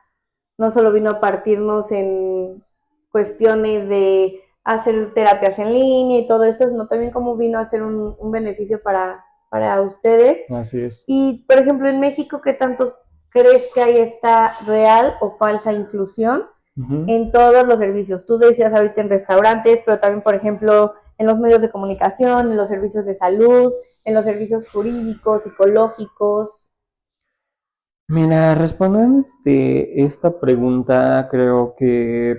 no solo vino a partirnos en cuestiones de hacer terapias en línea y todo esto, sino también como vino a ser un beneficio para ustedes. Así es. Y, por ejemplo, en México, ¿qué tanto crees que hay esta real o falsa inclusión en todos los servicios? Tú decías ahorita en restaurantes, pero también, por ejemplo, en los medios de comunicación, en los servicios de salud, en los servicios jurídicos, psicológicos. Mira, respondiendo esta pregunta, creo que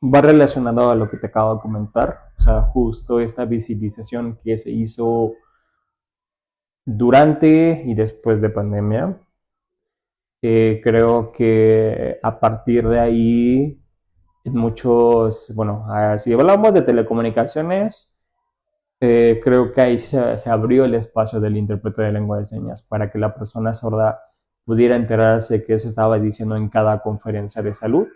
va relacionado a lo que te acabo de comentar, o sea, justo esta visibilización que se hizo durante y después de pandemia. Creo que a partir de ahí, en muchos, bueno, si hablamos de telecomunicaciones, creo que ahí se abrió el espacio del intérprete de lengua de señas para que la persona sorda pudiera enterarse de qué se estaba diciendo en cada conferencia de salud,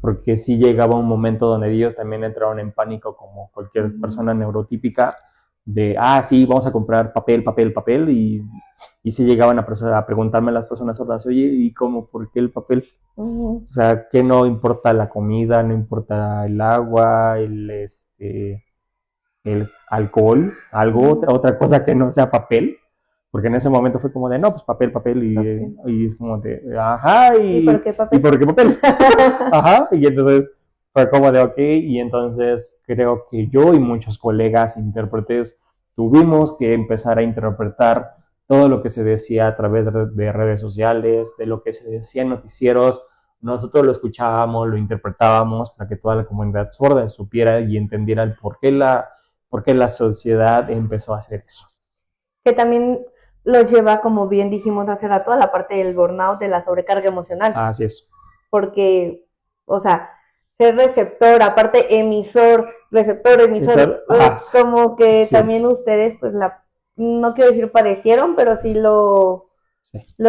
porque sí llegaba un momento donde ellos también entraron en pánico como cualquier persona neurotípica de, sí, vamos a comprar papel, papel, papel, y sí llegaban a preguntarme a las personas sordas, oye, ¿y cómo, por qué el papel? O sea, que no importa la comida, no importa el agua, el alcohol, otra cosa que no sea papel, porque en ese momento fue como de, no, pues papel, papel, y es como de, ajá, ¿Y por qué papel? ¿Y por qué papel? Ajá, y entonces fue como de, ok, y entonces creo que yo y muchos colegas intérpretes tuvimos que empezar a interpretar todo lo que se decía a través de redes sociales, de lo que se decía en noticieros. Nosotros lo escuchábamos, lo interpretábamos para que toda la comunidad sorda supiera y entendiera el por qué la sociedad empezó a hacer eso. Que también lo lleva, como bien dijimos hace rato, a la parte del burnout, de la sobrecarga emocional. Así es. Porque, o sea, ser receptor, aparte emisor, receptor, emisor, como que sí. También ustedes, pues no quiero decir padecieron, pero sí lo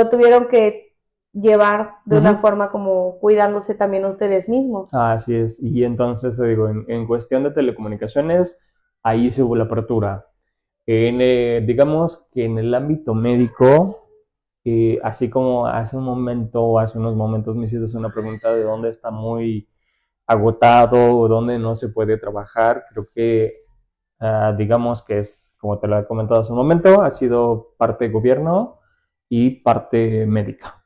tuvieron que llevar de una forma como cuidándose también ustedes mismos. Así es, y entonces te digo, en cuestión de telecomunicaciones, ahí se hubo la apertura. Digamos que en el ámbito médico, así como hace unos momentos me hiciste una pregunta de dónde está muy agotado o dónde no se puede trabajar, creo que digamos que es, como te lo he comentado hace un momento, ha sido parte gobierno y parte médica.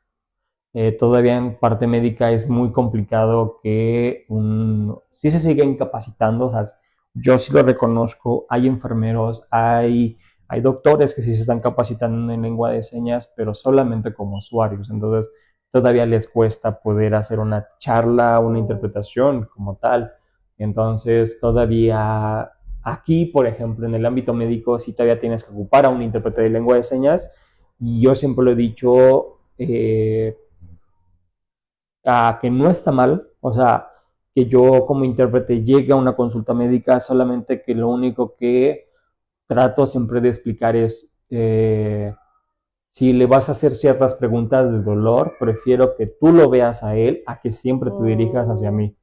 Todavía en parte médica es muy complicado que sí se siguen capacitando, o sea, yo sí lo reconozco, hay enfermeros, hay doctores que sí se están capacitando en lengua de señas, pero solamente como usuarios, entonces todavía les cuesta poder hacer una charla, una interpretación como tal, entonces todavía aquí, por ejemplo, en el ámbito médico, sí todavía tienes que ocupar a un intérprete de lengua de señas, y yo siempre lo he dicho, que no está mal, o sea, que yo como intérprete llegue a una consulta médica, solamente que lo único que trato siempre de explicar es, si le vas a hacer ciertas preguntas de dolor, prefiero que tú lo veas a él, a que siempre te dirijas hacia mí.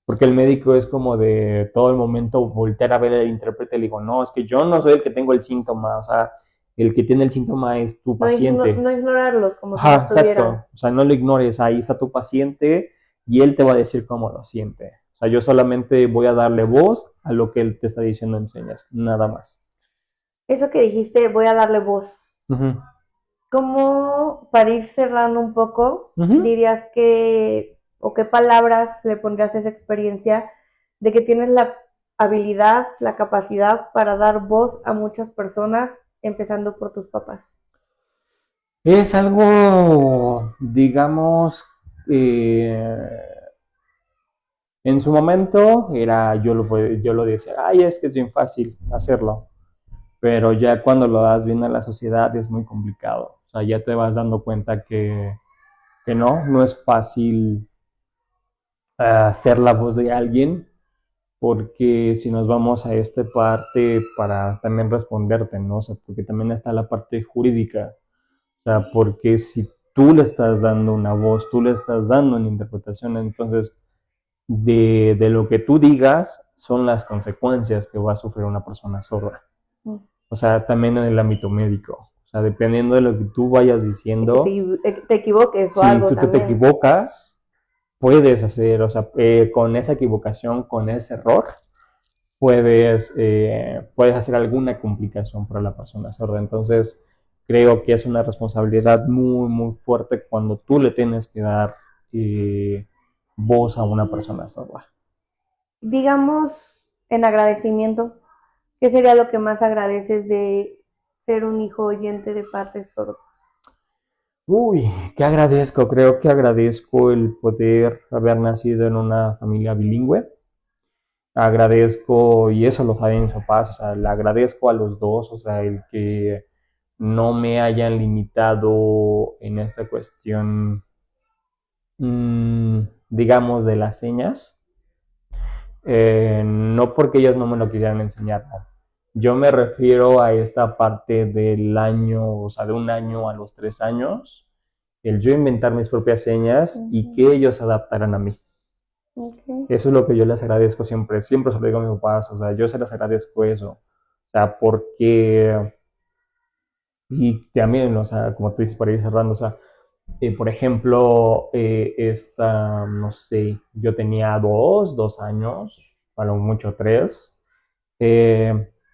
Porque el médico es como de todo el momento voltear a ver al intérprete y le digo, no, es que yo no soy el que tengo el síntoma, o sea, el que tiene el síntoma es tu paciente. No ignorarlos como si no estuvieran. Exacto. O sea, no lo ignores, ahí está tu paciente y él te va a decir cómo lo siente. O sea, yo solamente voy a darle voz a lo que él te está diciendo en señas, nada más. Eso que dijiste, voy a darle voz. ¿Cómo, para ir cerrando un poco, dirías que, o qué palabras le pondrías a esa experiencia de que tienes la habilidad, la capacidad para dar voz a muchas personas, empezando por tus papás? Es algo, digamos, en su momento yo lo decía, es que es bien fácil hacerlo, pero ya cuando lo das bien a la sociedad es muy complicado. O sea, ya te vas dando cuenta que no es fácil ser la voz de alguien, porque si nos vamos a esta parte para también responderte, ¿no? O sea, porque también está la parte jurídica, o sea, porque si tú le estás dando una voz, tú le estás dando una interpretación, entonces de lo que tú digas son las consecuencias que va a sufrir una persona sorda. O sea, también en el ámbito médico. O sea, dependiendo de lo que tú vayas diciendo, que te equivoques o si algo tú te también. equivocas, puedes hacer, o sea, con esa equivocación, con ese error, puedes hacer alguna complicación para la persona sorda. Entonces, creo que es una responsabilidad muy, muy fuerte cuando tú le tienes que dar voz a una persona sorda. Digamos, en agradecimiento, ¿qué sería lo que más agradeces de ser un hijo oyente de padres sordos? Uy, ¿qué agradezco? Creo que agradezco el poder haber nacido en una familia bilingüe. Agradezco, y eso lo saben mis papás, o sea, le agradezco a los dos, o sea, el que no me hayan limitado en esta cuestión, digamos, de las señas. No porque ellos no me lo quisieran enseñar, no. Yo me refiero a esta parte del año, o sea, de un año a los 3 años, el yo inventar mis propias señas y que ellos se adaptaran a mí. Eso es lo que yo les agradezco siempre, siempre se lo digo a mis papás, o sea, yo se les agradezco eso, o sea, porque, y también, o sea, como tú dices, para ir cerrando, o sea, por ejemplo, no sé, yo tenía 2 años, a lo mucho 3.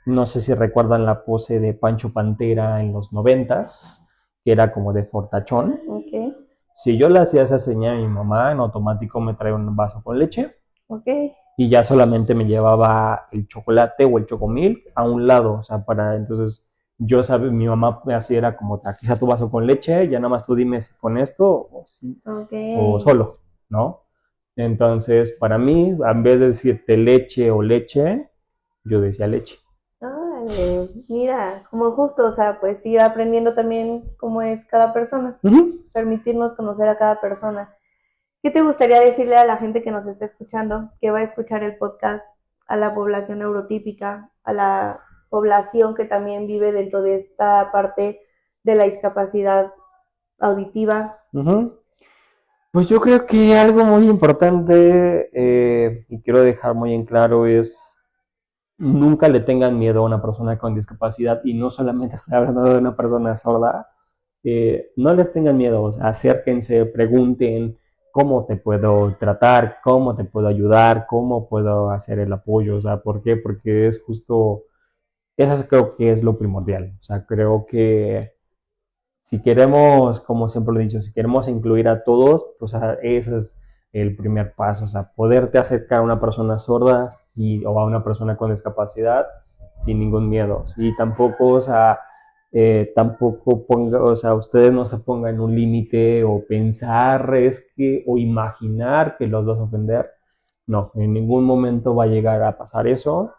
No sé si recuerdan la pose de Pancho Pantera en los 90s, que era como de fortachón. Okay. Si yo le hacía esa señal a mi mamá, en automático me traía un vaso con leche. Okay. Y ya solamente me llevaba el chocolate o el chocomil a un lado, o sea, entonces yo sabía, mi mamá así era como, aquí está tu vaso con leche, ya nada más tú dime si con esto o solo, ¿no? Entonces, para mí, en vez de decirte leche o leche, yo decía leche. Mira, como justo, o sea, pues ir aprendiendo también cómo es cada persona, permitirnos conocer a cada persona. ¿Qué te gustaría decirle a la gente que nos está escuchando, que va a escuchar el podcast, a la población neurotípica, a la población que también vive dentro de esta parte de la discapacidad auditiva? Pues yo creo que algo muy importante y quiero dejar muy en claro es nunca le tengan miedo a una persona con discapacidad, y no solamente estoy hablando de una persona sorda. No les tengan miedo, o sea, acérquense, pregunten cómo te puedo tratar, cómo te puedo ayudar, cómo puedo hacer el apoyo, o sea, ¿por qué? Porque es justo, eso creo que es lo primordial, o sea, creo que si queremos, como siempre lo he dicho, si queremos incluir a todos, pues ese es el primer paso, o sea, poderte acercar a una persona sorda o a una persona con discapacidad sin ningún miedo. Y tampoco, o sea, tampoco o sea, ustedes no se pongan un límite o pensar o imaginar que los vas a ofender. No, en ningún momento va a llegar a pasar eso.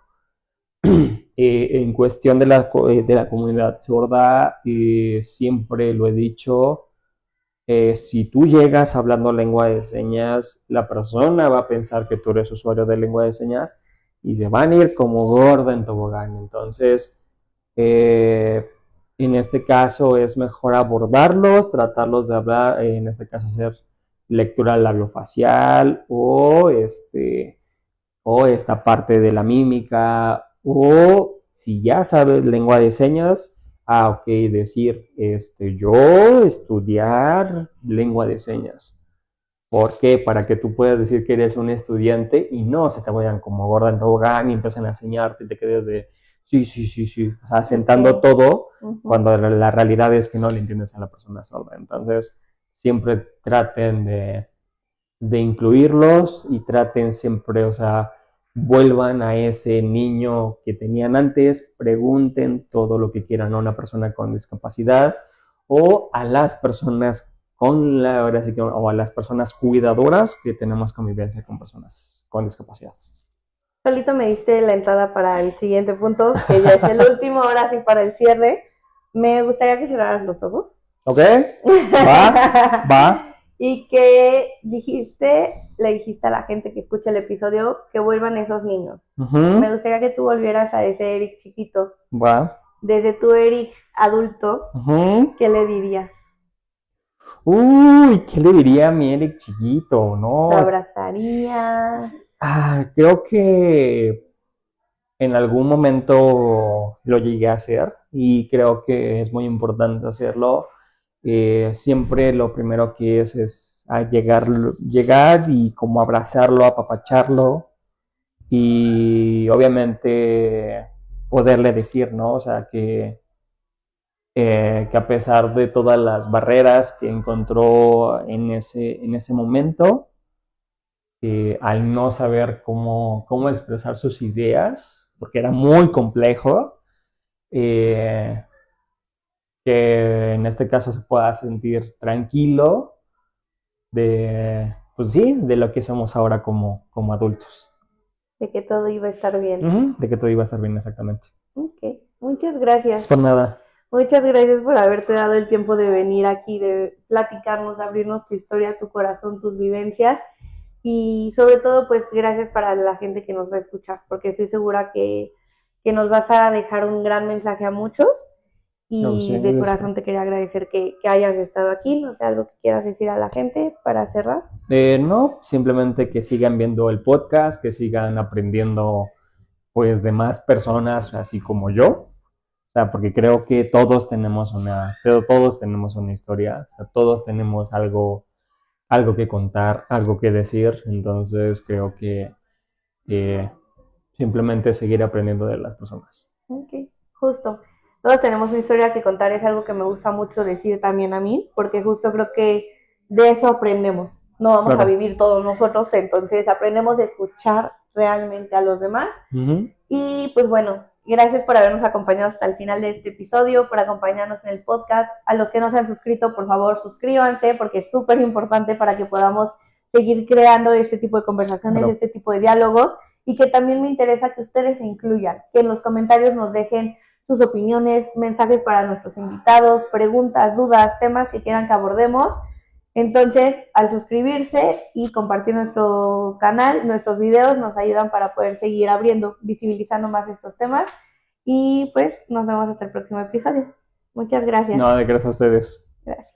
En cuestión de la comunidad sorda, siempre lo he dicho, si tú llegas hablando lengua de señas, la persona va a pensar que tú eres usuario de lengua de señas y se van a ir como gorda en tobogán. Entonces, en este caso es mejor abordarlos, tratarlos de hablar, en este caso hacer lectura labiofacial o esta parte de la mímica, o si ya sabes lengua de señas, ok, decir, yo estudiar lengua de señas. ¿Por qué? Para que tú puedas decir que eres un estudiante y no se te vayan como gorda en tobogán y empiezan a enseñarte y te quedes de sí, sí, sí, sí, o sea, sentando todo, cuando la realidad es que no le entiendes a la persona sorda. Entonces, siempre traten de incluirlos y traten siempre, o sea, vuelvan a ese niño que tenían antes, pregunten todo lo que quieran a una persona con discapacidad o a las personas ahora sí que, o a las personas cuidadoras que tenemos convivencia con personas con discapacidad. Solito me diste la entrada para el siguiente punto, que ya es el último, ahora sí para el cierre. Me gustaría que cerraras los ojos. ¿Ok? Va. y que le dijiste a la gente que escucha el episodio que vuelvan esos niños. Me gustaría que tú volvieras a ese Eric chiquito. Va. Desde tu Eric adulto, ¿qué le dirías? Uy, ¿qué le diría a mi Eric chiquito? No. ¿Lo abrazarías? Creo que en algún momento lo llegué a hacer y creo que es muy importante hacerlo. Siempre lo primero que es llegar y como abrazarlo, apapacharlo y obviamente poderle decir, ¿no? O sea, que a pesar de todas las barreras que encontró en ese momento, al no saber cómo expresar sus ideas, porque era muy complejo, que en este caso se pueda sentir tranquilo pues sí, de lo que somos ahora como adultos. De que todo iba a estar bien. De que todo iba a estar bien, exactamente. Ok, muchas gracias. Por nada. Muchas gracias por haberte dado el tiempo de venir aquí, de platicarnos, de abrirnos tu historia, tu corazón, tus vivencias y sobre todo pues gracias para la gente que nos va a escuchar, porque estoy segura que nos vas a dejar un gran mensaje a muchos y de corazón te quería agradecer que hayas estado aquí. No sé, algo que quieras decir a la gente para cerrar. No, simplemente que sigan viendo el podcast, que sigan aprendiendo pues de más personas así como yo. O sea, porque creo que todos tenemos una historia, o sea, todos tenemos algo que contar, algo que decir, entonces creo que simplemente seguir aprendiendo de las personas. Ok, justo. Todos tenemos una historia que contar, es algo que me gusta mucho decir también a mí, porque justo creo que de eso aprendemos. No vamos a vivir todos nosotros, entonces aprendemos a escuchar realmente a los demás. Y pues bueno, gracias por habernos acompañado hasta el final de este episodio, por acompañarnos en el podcast. A los que no se han suscrito, por favor, suscríbanse, porque es súper importante para que podamos seguir creando este tipo de conversaciones, este tipo de diálogos, y que también me interesa que ustedes se incluyan, que en los comentarios nos dejen sus opiniones, mensajes para nuestros invitados, preguntas, dudas, temas que quieran que abordemos. Entonces, al suscribirse y compartir nuestro canal, nuestros videos nos ayudan para poder seguir abriendo, visibilizando más estos temas. Y pues nos vemos hasta el próximo episodio. Muchas gracias. No, de gracias a ustedes. Gracias.